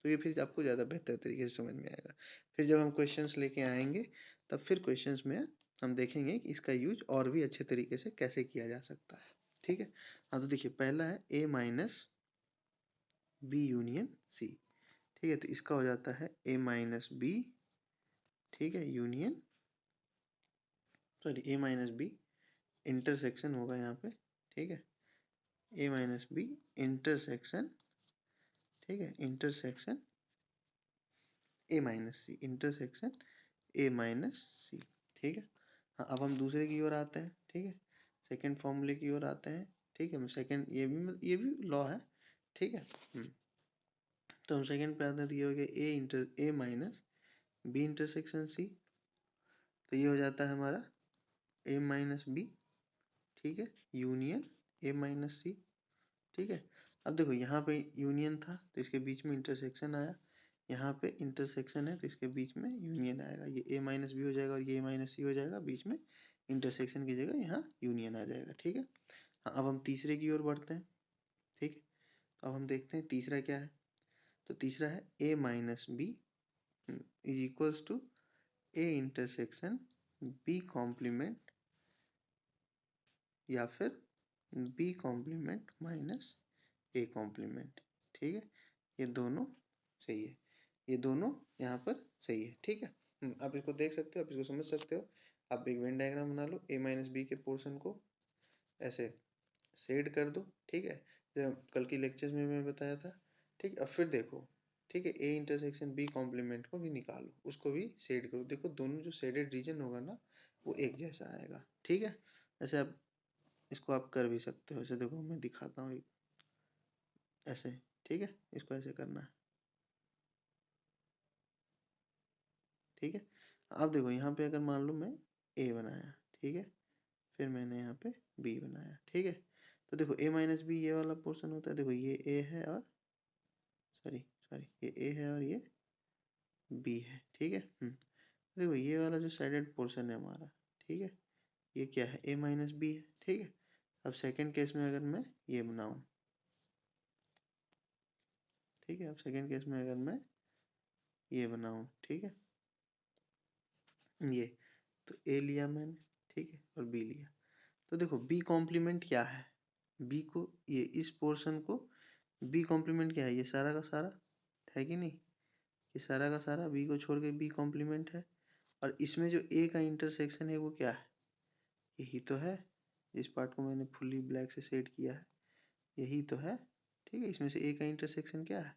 तो ये फिर आपको ज़्यादा बेहतर तरीके से समझ में आएगा। फिर जब हम क्वेश्चंस लेके आएंगे तब फिर क्वेश्चंस में हम देखेंगे कि इसका यूज और भी अच्छे तरीके से कैसे किया जा सकता है। ठीक है। हाँ, तो देखिए पहला है A minus B union C. ठीक है, तो इसका हो जाता है ए माइनस बी, ठीक है, यूनियन, सॉरी ए माइनस बी इंटरसेक्शन होगा यहाँ पे। ठीक है, ए माइनस बी इंटरसेक्शन, ठीक है, intersection A minus C, intersection A minus C. ठीक है। हाँ, अब हम दूसरे की ओर आते हैं। ठीक है, सेकेंड फॉर्मूले की ओर आते हैं। ठीक है। सेकंड ये भी लॉ है, ठीक है। तो हम सेकंड पे आते हैं, तो ये हो गया ए माइनस बी इंटरसेक्शन सी, तो ये हो जाता है हमारा ए माइनस बी, ठीक है, यूनियन ए माइनस सी, ठीक है। अब देखो यहाँ पे यूनियन था तो इसके बीच में इंटरसेक्शन आया, यहाँ पे इंटरसेक्शन है तो इसके बीच में यूनियन आएगा, ये ए माइनस बी हो जाएगा और ये ए माइनस सी हो जाएगा, बीच में इंटरसेक्शन की जगह यहाँ यूनियन आ जाएगा, ठीक है। हाँ, अब हम तीसरे की ओर बढ़ते हैं, ठीक है। तो अब हम देखते हैं तीसरा क्या है, तो तीसरा है A minus B is equals to A intersection B complement या फिर B complement minus A complement, ठीक है। ये दोनों सही है, ये दोनों यहाँ पर सही है, ठीक है। आप इसको देख सकते हो, आप इसको समझ सकते हो। आप एक वेन डायग्राम बना लो, ए माइनस बी के पोर्शन को ऐसे शेड कर दो, ठीक है, जब कल की लेक्चर्स में मैं बताया था, ठीक है। अब फिर देखो, ठीक है, ए इंटरसेक्शन बी कॉम्प्लीमेंट को भी निकालो, उसको भी शेड करो, देखो दोनों जो शेडेड रीजन होगा ना वो एक जैसा आएगा, ठीक है। ऐसे आप इसको आप कर भी सकते हो, ऐसे देखो मैं दिखाता हूँ ऐसे, ठीक है, इसको ऐसे करना है, ठीक है। अब देखो यहाँ पे अगर मान लो मैं ए बनाया, ठीक है, फिर मैंने यहाँ पे बी बनाया, ठीक है। तो देखो ए माइनस बी ये वाला पोर्शन होता है, देखो ये ए है और सॉरी सॉरी ये ए है और ये बी है, ठीक है। देखो ये वाला जो साइडेड पोर्शन है हमारा, ठीक है, ये क्या है, ए माइनस बी है, ठीक है। अब सेकंड केस में अगर मैं ये बनाऊं, ठीक है, अब सेकंड केस में अगर मैं ये बनाऊं, ठीक है, ये तो ए लिया मैंने, ठीक है, और बी लिया, तो देखो बी कॉम्प्लीमेंट क्या है, बी को ये इस पोर्शन को बी कॉम्प्लीमेंट क्या है, ये सारा का सारा है कि नहीं, ये सारा का सारा बी को छोड़ के बी कॉम्प्लीमेंट है, और इसमें जो ए का इंटरसेक्शन है वो क्या है, यही तो है, इस पार्ट को मैंने फुल्ली ब्लैक से शेड किया है, यही तो है, ठीक है। इसमें से ए का इंटरसेक्शन क्या है,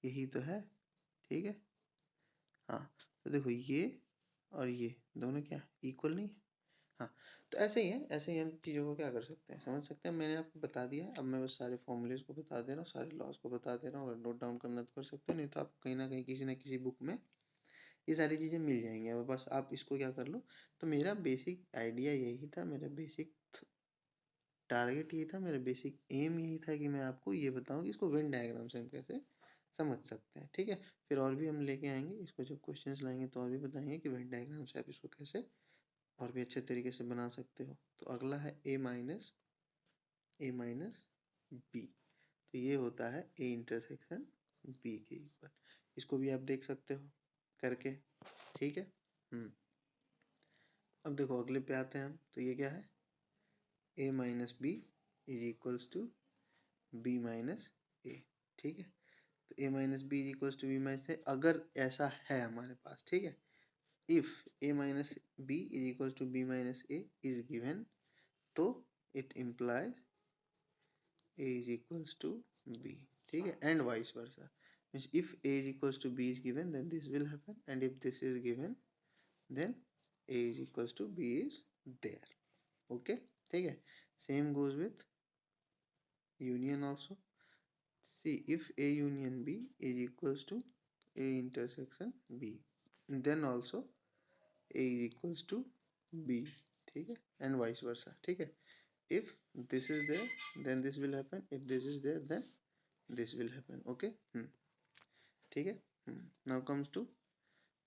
यही तो है, ठीक है। हाँ, तो देखो ये और ये दोनों क्या इक्वल नहीं है, हाँ। तो ऐसे ही है, ऐसे ही हम चीज़ों को क्या कर सकते हैं, समझ सकते हैं। मैंने आपको बता दिया है, अब मैं बस सारे फॉर्मूलेज को बता दे रहा हूँ, सारे लॉज को बता दे रहा हूँ, अगर नोट डाउन करना तो कर सकते हो, नहीं तो आप कहीं ना कहीं किसी ना किसी बुक में ये सारी चीज़ें मिल जाएंगी, अब बस आप इसको क्या कर लो। तो मेरा बेसिक आइडिया यही था, मेरा बेसिक टारगेट ये था, मेरा बेसिक एम यही था कि मैं आपको ये बताऊं कि इसको वेन डायग्राम से हम कैसे समझ सकते हैं, ठीक है। फिर और भी हम लेके आएंगे इसको, जब क्वेश्चंस लाएंगे तो और भी बताएंगे कि वेन डायग्राम से आप इसको कैसे और भी अच्छे तरीके से बना सकते हो। तो अगला है ए माइनस बी, तो ये होता है ए इंटरसेक्शन बी के ऊपर, इसको भी आप देख सकते हो करके, ठीक है। अब देखो अगले पे आते हैं हम, तो ये क्या है, A minus B is equals to B minus A, ठीक है। तो A minus B is equals to B minus A, अगर ऐसा है हमारे पास, ठीक है, if A minus B is equals to B minus A is given, तो it implies a is equals to b, ठीक है, and vice versa, means if a is equals to b is given then this will happen, and if this is given then a is equals to b is there, okay, ठीक है। same goes with union also, see if a union b is equals to a intersection b, then also a is equals to b, ठीक है, and vice versa, ठीक है। if this is there then this will happen, if this is there then this will happen, okay, ठीक है। now comes to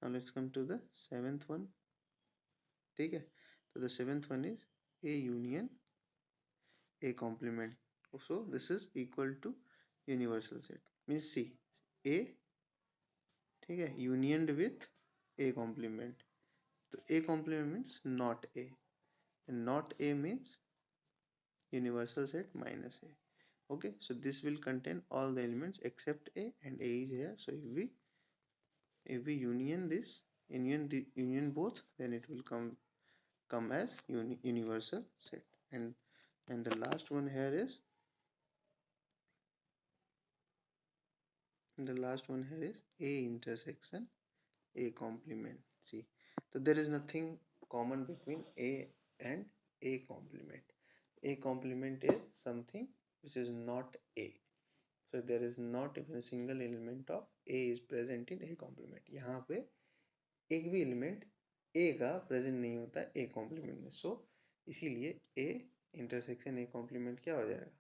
now let's come to the seventh one, ठीक है। तो the seventh one is a union a complement, so this is equal to universal set, means see a, ठीक है, unioned with a complement, तो a complement means not a, and not a means universal set minus a, okay. So this will contain all the elements except a, and a is here, so if we union both, then it will come as universal set, and the last one here is a intersection a complement, see, so there is nothing common between a and a complement, A complement is something which is not A. So there is not even a single element of A is present in A complement. यहाँ पे एक भी element A का present नहीं होता A complement में. सो इसीलिए A intersection A complement क्या हो जाएगा?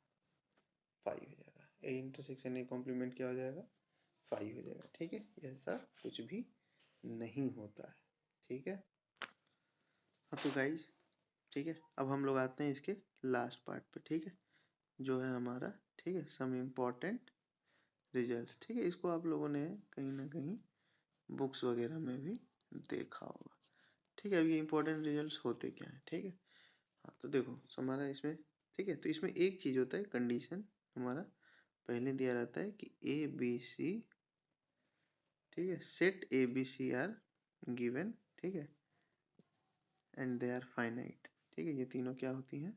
5 हो जाएगा. A इंटरसेक्शन A कॉम्प्लीमेंट क्या हो जाएगा? 5 हो जाएगा. ठीक है, ऐसा कुछ भी नहीं होता है. ठीक है. हाँ तो गाइज, ठीक है, अब हम लोग आते हैं इसके लास्ट पार्ट पे. ठीक है, जो है हमारा, ठीक है, सम इम्पोर्टेंट रिजल्ट्स. ठीक है, इसको आप लोगों ने कहीं ना कहीं बुक्स वगैरह में भी देखा होगा. ठीक है, अब ये इंपॉर्टेंट रिजल्ट्स होते क्या है? ठीक है, हाँ तो देखो हमारा इसमें, ठीक है, तो इसमें एक चीज होता है, कंडीशन हमारा पहले दिया रहता है कि ए बी सी, ठीक है, set A B C are given, ठीक है, एंड दे आर फाइनाइट. ठीक है, ये तीनों क्या होती हैं?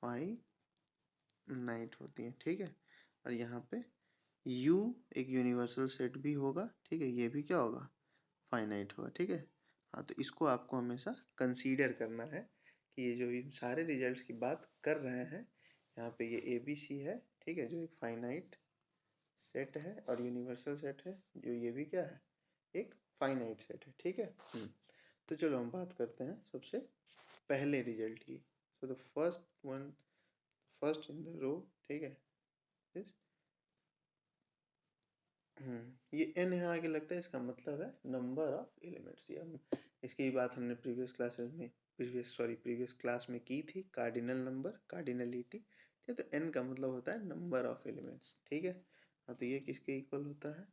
फाइनाइट होती हैं. ठीक है, और यहाँ पे U एक यूनिवर्सल सेट भी होगा. ठीक है, ये भी क्या होगा? फाइनाइट होगा. ठीक है, हाँ तो इसको आपको हमेशा कंसीडर करना है कि ये जो इन सारे रिजल्ट्स की बात कर रहे हैं, यहाँ पे ये ABC है. ठीक है, जो एक फाइनाइट सेट है और यूनिवर्सल सेट है, जो ये भी क्या है? एक फाइनाइट सेट है. ठीक है. तो चलो हम बात करते हैं सबसे पहले रिजल्ट की. So the first one, first in the row, ठीक है, इज ये n यहाँ आगे लगता है, इसका मतलब है नंबर ऑफ एलिमेंट्स. ये हम इसकी बात हमने प्रीवियस क्लास में की थी, कार्डिनल नंबर, कार्डिनलिटी. ठीक है, तो n का मतलब होता है नंबर ऑफ एलिमेंट्स. ठीक है, हाँ तो ये किसके इक्वल होता है?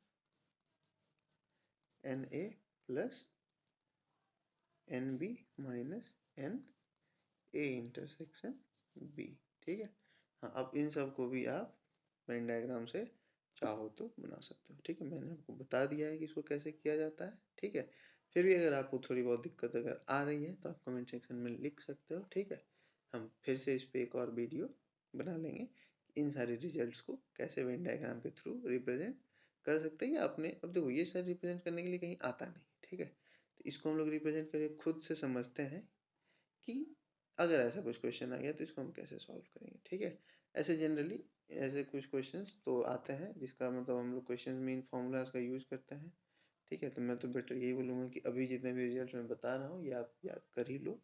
Na plus nb minus na intersection b. ठीक है, हाँ अब इन सब को भी आप वेन डायग्राम से चाहो तो बना सकते हो. ठीक है, मैंने आपको बता दिया है कि इसको कैसे किया जाता है. ठीक है, फिर भी अगर आपको थोड़ी बहुत दिक्कत अगर आ रही है तो आप कमेंट सेक्शन में लिख सकते हो. ठीक है, हम फिर से इस पे एक और वीडियो बना लेंगे, इन सारे रिजल्ट्स को कैसे वेन डायग्राम के थ्रू रिप्रेजेंट कर सकते हैं. आपने अब देखो ये सारे रिप्रेजेंट करने के लिए कहीं आता नहीं. ठीक है, तो इसको हम लोग रिप्रेजेंट करके खुद से समझते हैं कि अगर ऐसा कुछ क्वेश्चन आ गया तो इसको हम कैसे सॉल्व करेंगे. ठीक है, ऐसे जनरली ऐसे कुछ क्वेश्चंस तो आते हैं जिसका मतलब हम लोग क्वेश्चन में इन फॉर्मूलाज का यूज करते हैं. ठीक है, तो मैं तो बेटर यही बोलूँगा कि अभी जितने भी रिजल्ट मैं बता रहा हूँ ये आप याद कर ही लो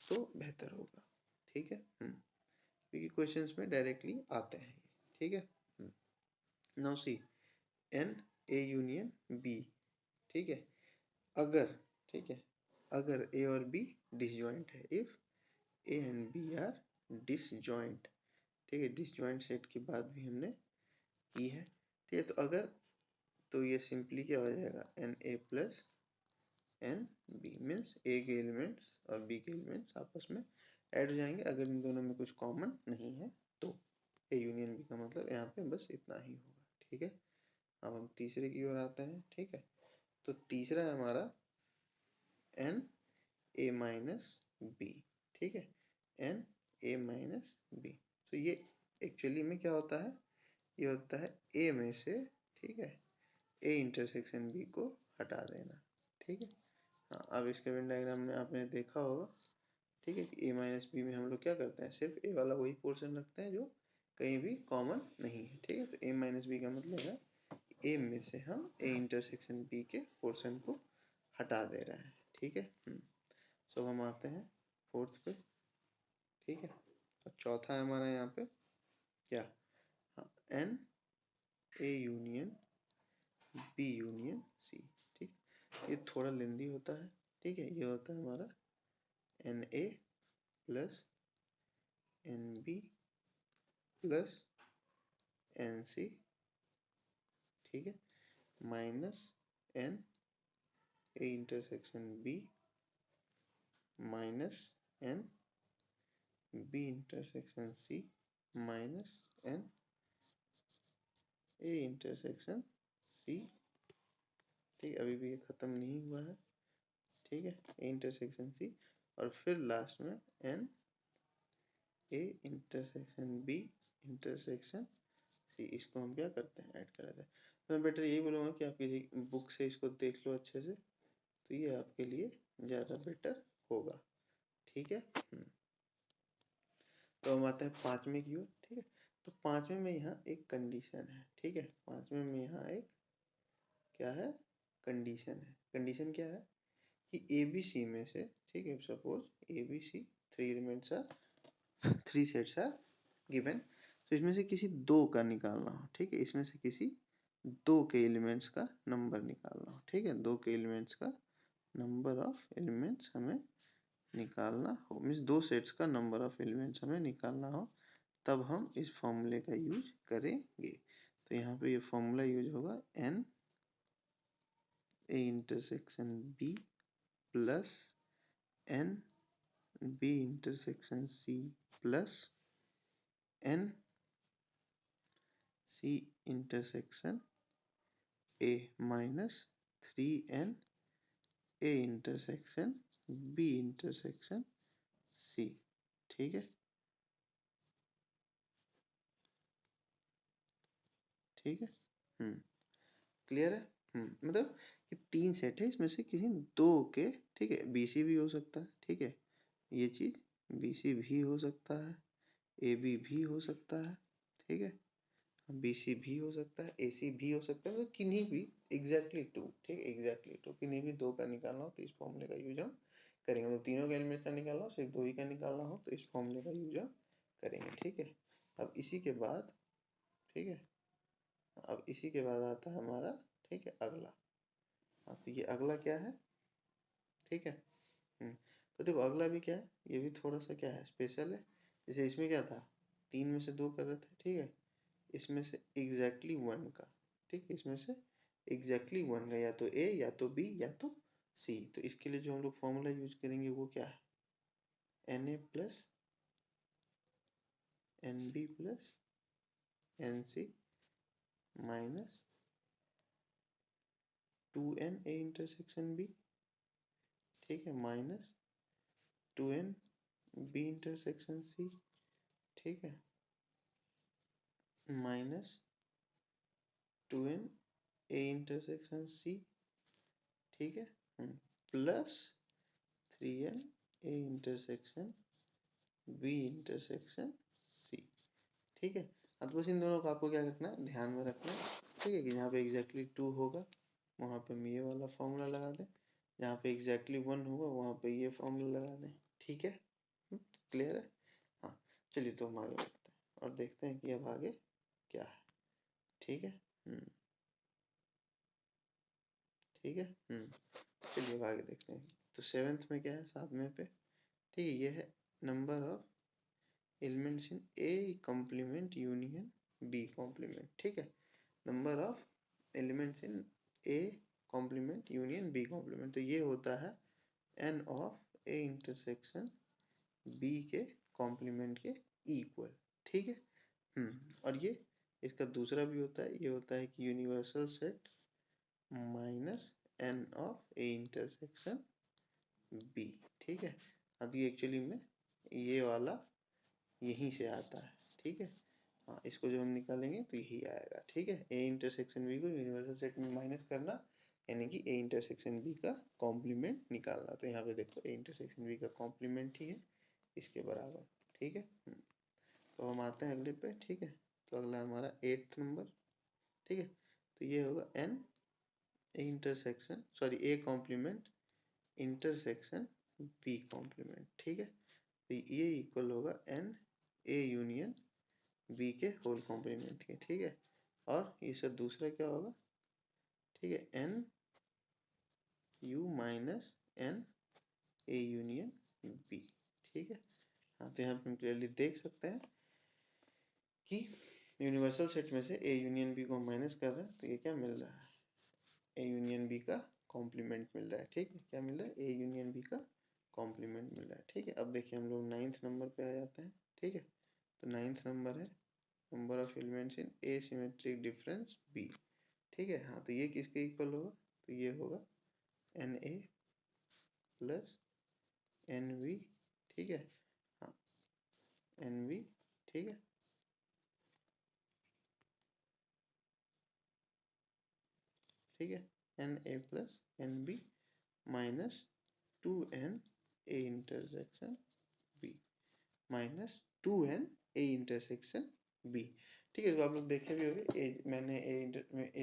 तो बेहतर होगा. ठीक है, क्योंकि क्वेश्चंस में डायरेक्टली आते हैं ये. ठीक है, now see n A union B. ठीक है, अगर, ठीक है, अगर ए और बी डिसजॉइंट है, if A and B are disjoint. ठीक है, डिसजॉइंट सेट की बात भी हमने की है. ठीक है, तो अगर, तो ये सिंपली क्या हो जाएगा? N A plus n B means A के एलिमेंट्स और बी के एलिमेंट्स आपस में ऐड हो जाएंगे अगर इन दोनों में कुछ कॉमन नहीं है तो. ए यूनियन बी का मतलब यहाँ पे बस इतना ही होगा. ठीक है, अब हम तीसरे की ओर आते हैं. ठीक है, तो तीसरा है हमारा एन ए माइनस बी. ठीक है, एन ए माइनस बी. तो ये एक्चुअली में क्या होता है? ये होता है ए में से, ठीक है, ए इंटरसेक्शन बी को हटा देना. ठीक है, हाँ अब इसके वेन डायग्राम में आपने देखा होगा. ठीक है, कि ए माइनस बी में हम लोग क्या करते हैं? सिर्फ ए वाला वही पोर्शन रखते हैं जो कहीं भी कॉमन नहीं है. ठीक है, तो ए माइनस बी का मतलब है ए में से हम ए इंटरसेक्शन बी के पोर्शन को हटा दे रहे हैं. ठीक है, सो हम आते हैं फोर्थ पे. ठीक है, और चौथा है हमारा यहाँ पे क्या? हाँ, n A union B union C. ठीक, ये थोड़ा लेंदी होता है. ठीक है, ये होता है हमारा n A plus n B plus n C. ठीक है, minus n A intersection B minus n B intersection C minus n A intersection C. ठीक है, अभी भी ये खत्म नहीं हुआ है. ठीक है, ए इंटरसेक्शन सी और फिर लास्ट में n A intersection B intersection C. इसको हम क्या करते हैं? ऐड कर देते हैं. तो मैं बेटर यही बोलूँगा कि आप किसी बुक से इसको देख लो अच्छे से, तो ये आपके लिए ज़्यादा बेटर होगा. ठीक है, तो हम आते हैं पांचवें की ओर, ठीक है। तो पांचवें में यहाँ एक कंडीशन है, ठीक है। पांचवें में यहाँ एक क्या है, कंडीशन है। कंडीशन क्या है कि ए बी सी में से, ठीक है, suppose A B C three elements are, three sets are given, तो इसमें से किसी दो का निकालना हो, ठीक है। इसमें से किसी दो के एलिमेंट्स का नंबर निकालना हो, ठीक है। दो के एलिमेंट्स का नंबर ऑफ एलिमेंट्स हमें निकालना हो, मीन्स दो सेट्स का नंबर ऑफ एलिमेंट्स हमें निकालना हो, तब हम इस फॉर्मूले का यूज करेंगे। तो यहाँ पे ये फॉर्मूला यूज होगा n A intersection B plus n B intersection C plus n C intersection A minus three n A intersection B intersection C, ठीक है। ठीक है, क्लियर है। मतलब कि तीन सेट है, इसमें से किसी दो के, ठीक है, बी सी भी हो सकता है, ठीक है, ये चीज बी सी भी हो सकता है, ए बी भी हो सकता है, ठीक है, बी सी भी हो सकता है, ए सी भी हो सकता है, तो किन्हीं भी एग्जैक्टली टू, ठीक है, एग्जैक्टली टू किन्हीं भी दो का निकालना हो तो इस फॉर्मूले का यूज हम करेंगे। तो तीनों का एलिमेंट्स का निकालना हो, सिर्फ दो ही का निकालना हो तो इस फॉर्मूले का यूज हम करेंगे, ठीक है। अब इसी के बाद, ठीक है, अब इसी के बाद आता है हमारा, ठीक है, अगला। हाँ, तो ये अगला क्या है, ठीक है। तो देखो अगला भी क्या है, ये भी थोड़ा सा क्या है, स्पेशल है। जैसे इसमें क्या था, तीन में से दो कर रहे थे, ठीक है, इसमें से एग्जैक्टली वन का, ठीक है, इसमें से एग्जैक्टली वन का, या तो ए या तो बी या तो सी। तो इसके लिए जो हम लोग फॉर्मूला यूज करेंगे वो क्या है, n A plus n B plus n C minus two n A intersection B, ठीक है, minus two n B intersection C, ठीक है, minus two n A intersection C, ठीक है, plus three n A intersection B intersection C, ठीक है। अब बस इन दोनों को आपको क्या रखना है, ध्यान में रखना है, ठीक है, कि जहाँ पे एग्जैक्टली टू होगा वहाँ पे हम ये वाला फॉर्मूला लगा दें, जहाँ पे एग्जैक्टली वन होगा वहाँ पे ये फॉर्मूला लगा दें, ठीक है, क्लियर है। हाँ, चलिए तो हम आगे बढ़ते हैं और देखते हैं कि अब आगे क्या है, ठीक है। ठीक है, चलिए अब आगे देखते हैं। तो सेवेंथ में क्या है, सातवें पे, ठीक है, ये है number of elements in A complement union B complement, ठीक है, number of elements in A complement union B complement. तो ये होता है n of A intersection B के कॉम्प्लीमेंट के इक्वल, ठीक है। और ये इसका दूसरा भी होता है, ये होता है कि universal set minus n of A intersection B, ठीक है। अब ये एक्चुअली में ये वाला यहीं से आता है, ठीक है। हाँ, इसको जब हम निकालेंगे तो यही आएगा, ठीक है। ए इंटरसेक्शन बी को यूनिवर्सल सेट में माइनस करना, यानी कि ए इंटरसेक्शन बी का कॉम्प्लीमेंट निकालना। तो यहाँ पे देखो ए इंटरसेक्शन बी का कॉम्प्लीमेंट ही है इसके बराबर, ठीक है। तो हम आते हैं अगले पे, ठीक है। तो अगला हमारा एट्थ नंबर, ठीक है। तो ये होगा n A intersection, sorry A complement intersection B complement, ठीक है। तो ये इक्वल होगा एन ए यूनियन बी के होल कॉम्प्लीमेंट के, ठीक है। और इसका दूसरा क्या होगा, ठीक है, n U minus n A union B, ठीक है। हाँ, तो यहाँ पे हम क्लियरली देख सकते हैं कि यूनिवर्सल सेट में से ए यूनियन बी को माइनस कर रहे हैं तो ये क्या मिल रहा है, ए यूनियन बी का कॉम्प्लीमेंट मिल रहा है, ठीक है। क्या मिल रहा है, ए यूनियन बी का कॉम्प्लीमेंट मिल रहा है, ठीक है। अब देखिए हम लोग नाइन्थ नंबर पे आ जाते हैं, ठीक है। तो नाइन्थ नंबर है number of elements in A symmetric difference B, ठीक है। हाँ, तो ये किसके इक्वल होगा, तो ये होगा n A plus n B, ठीक है। हाँ, एन वी, ठीक है, ठीक है, n A plus n B minus two n A intersection B minus 2n a intersection b। ठीक है, तो आप लोग देखे भी होंगे मैंने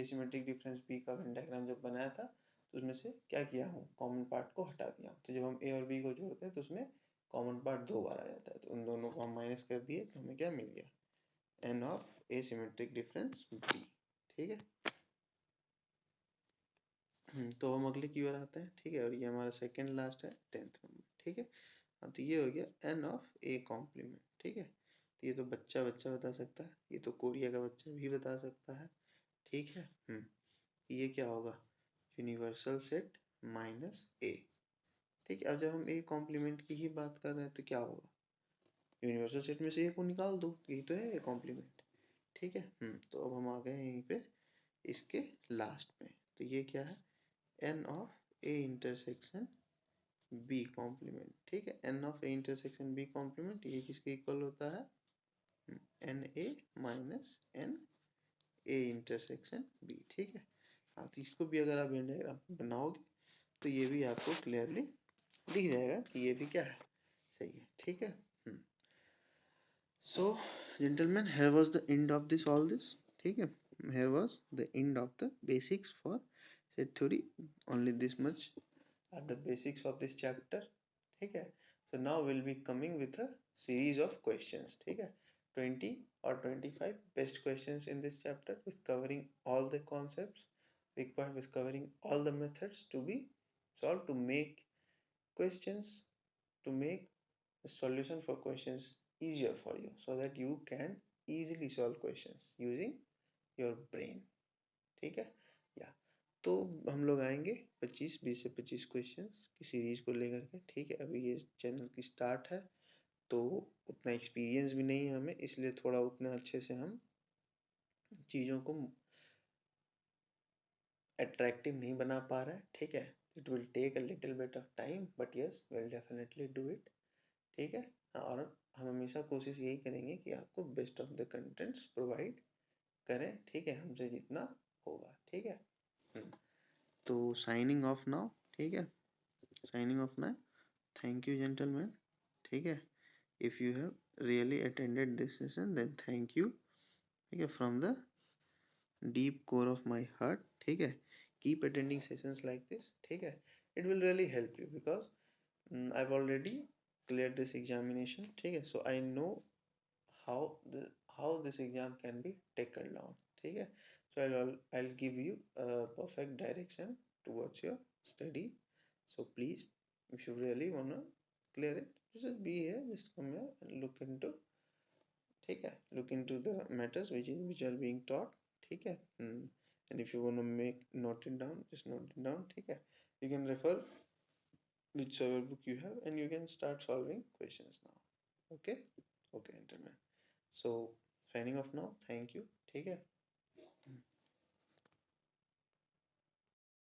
एसिमेट्रिक डिफरेंस b का वेन डायग्राम जब बनाया था तो उसमें से क्या किया हूँ, कॉमन पार्ट को हटा दिया हूँ। तो जब हम a और b को जोड़ते हैं तो उसमें कॉमन पार्ट 2 बार आ जाता है, तो उन दोनों को हम माइनस कर दिए तो हमें क्या मिल गया, n of asymmetric difference b। ठीक है, तो हम अगले की ओर आते हैं। ठीक है, और ये हमारा सेकंड लास्ट है 10th नंबर। ठीक है, हाँ तो ये हो गया n ऑफ a कॉम्प्लीमेंट। ठीक है, तो ये तो बच्चा बच्चा बता सकता है, ये तो कोरिया का बच्चा भी बता सकता है। ठीक है, ये क्या होगा, यूनिवर्सल सेट माइनस a। ठीक है, अब जब हम a कॉम्प्लीमेंट की ही बात कर रहे हैं तो क्या होगा, यूनिवर्सल सेट में से a को निकाल दो, यही तो है a कॉम्प्लीमेंट। ठीक है, तो अब हम आ गए यहीं पे इसके लास्ट में। तो ये क्या है, n of a intersection b complement. ठीक है, n of a intersection b complement ये किसके इक्वल होता है, n a minus n a intersection b। ठीक है, हाँ तो इसको भी अगर आप वेन डायग्राम बनाओगे तो ये भी आपको क्लियरली दिख जाएगा कि ये भी क्या है, सही है। ठीक है, so gentlemen, here was the end of this all this। ठीक है, here was the end of the basics for set theory, only this much are the basics of this chapter। ठीक है, so now we'll be coming with a series of questions। ठीक है, 20 or 25 best questions in this chapter with covering all the concepts required, with covering all the methods to be solved to make questions, to make the solution for questions easier for you so that you can easily solve questions using your brain। ठीक है, या तो हम लोग आएंगे 20 से 25 questions की series को लेकर के। ठीक है, अभी ये चैनल की स्टार्ट है तो उतना एक्सपीरियंस भी नहीं है हमें, इसलिए थोड़ा उतना अच्छे से हम चीज़ों को अट्रैक्टिव नहीं बना पा रहे हैं। ठीक है, it will take a little bit of time but yes will definitely do it. ठीक है, और हम हमेशा कोशिश यही करेंगे कि आपको best of the contents provide करें। ठीक है, हमसे जितना होगा। ठीक है, तो साइनिंग ऑफ नाउ। ठीक है, signing off now, thank you gentleman. ठीक है, if you have really attended this session then thank you. ठीक है, from the deep core of my heart. ठीक है, keep attending sessions like this. ठीक है, it will really help you because I've already cleared this examination। ठीक है, so I know how the how this exam can be taken down। ठीक है, so I'll give you a perfect direction towards your study। So please, if you really wanna clear it, just be here, just come here and look into। ठीक है, look into the matters which are being taught। ठीक है, and if you wanna make note it down, just note it down। ठीक है, you can refer whichever book you have and you can start solving questions now। okay, okay gentlemen, so signing off now, thank you। ठीक है।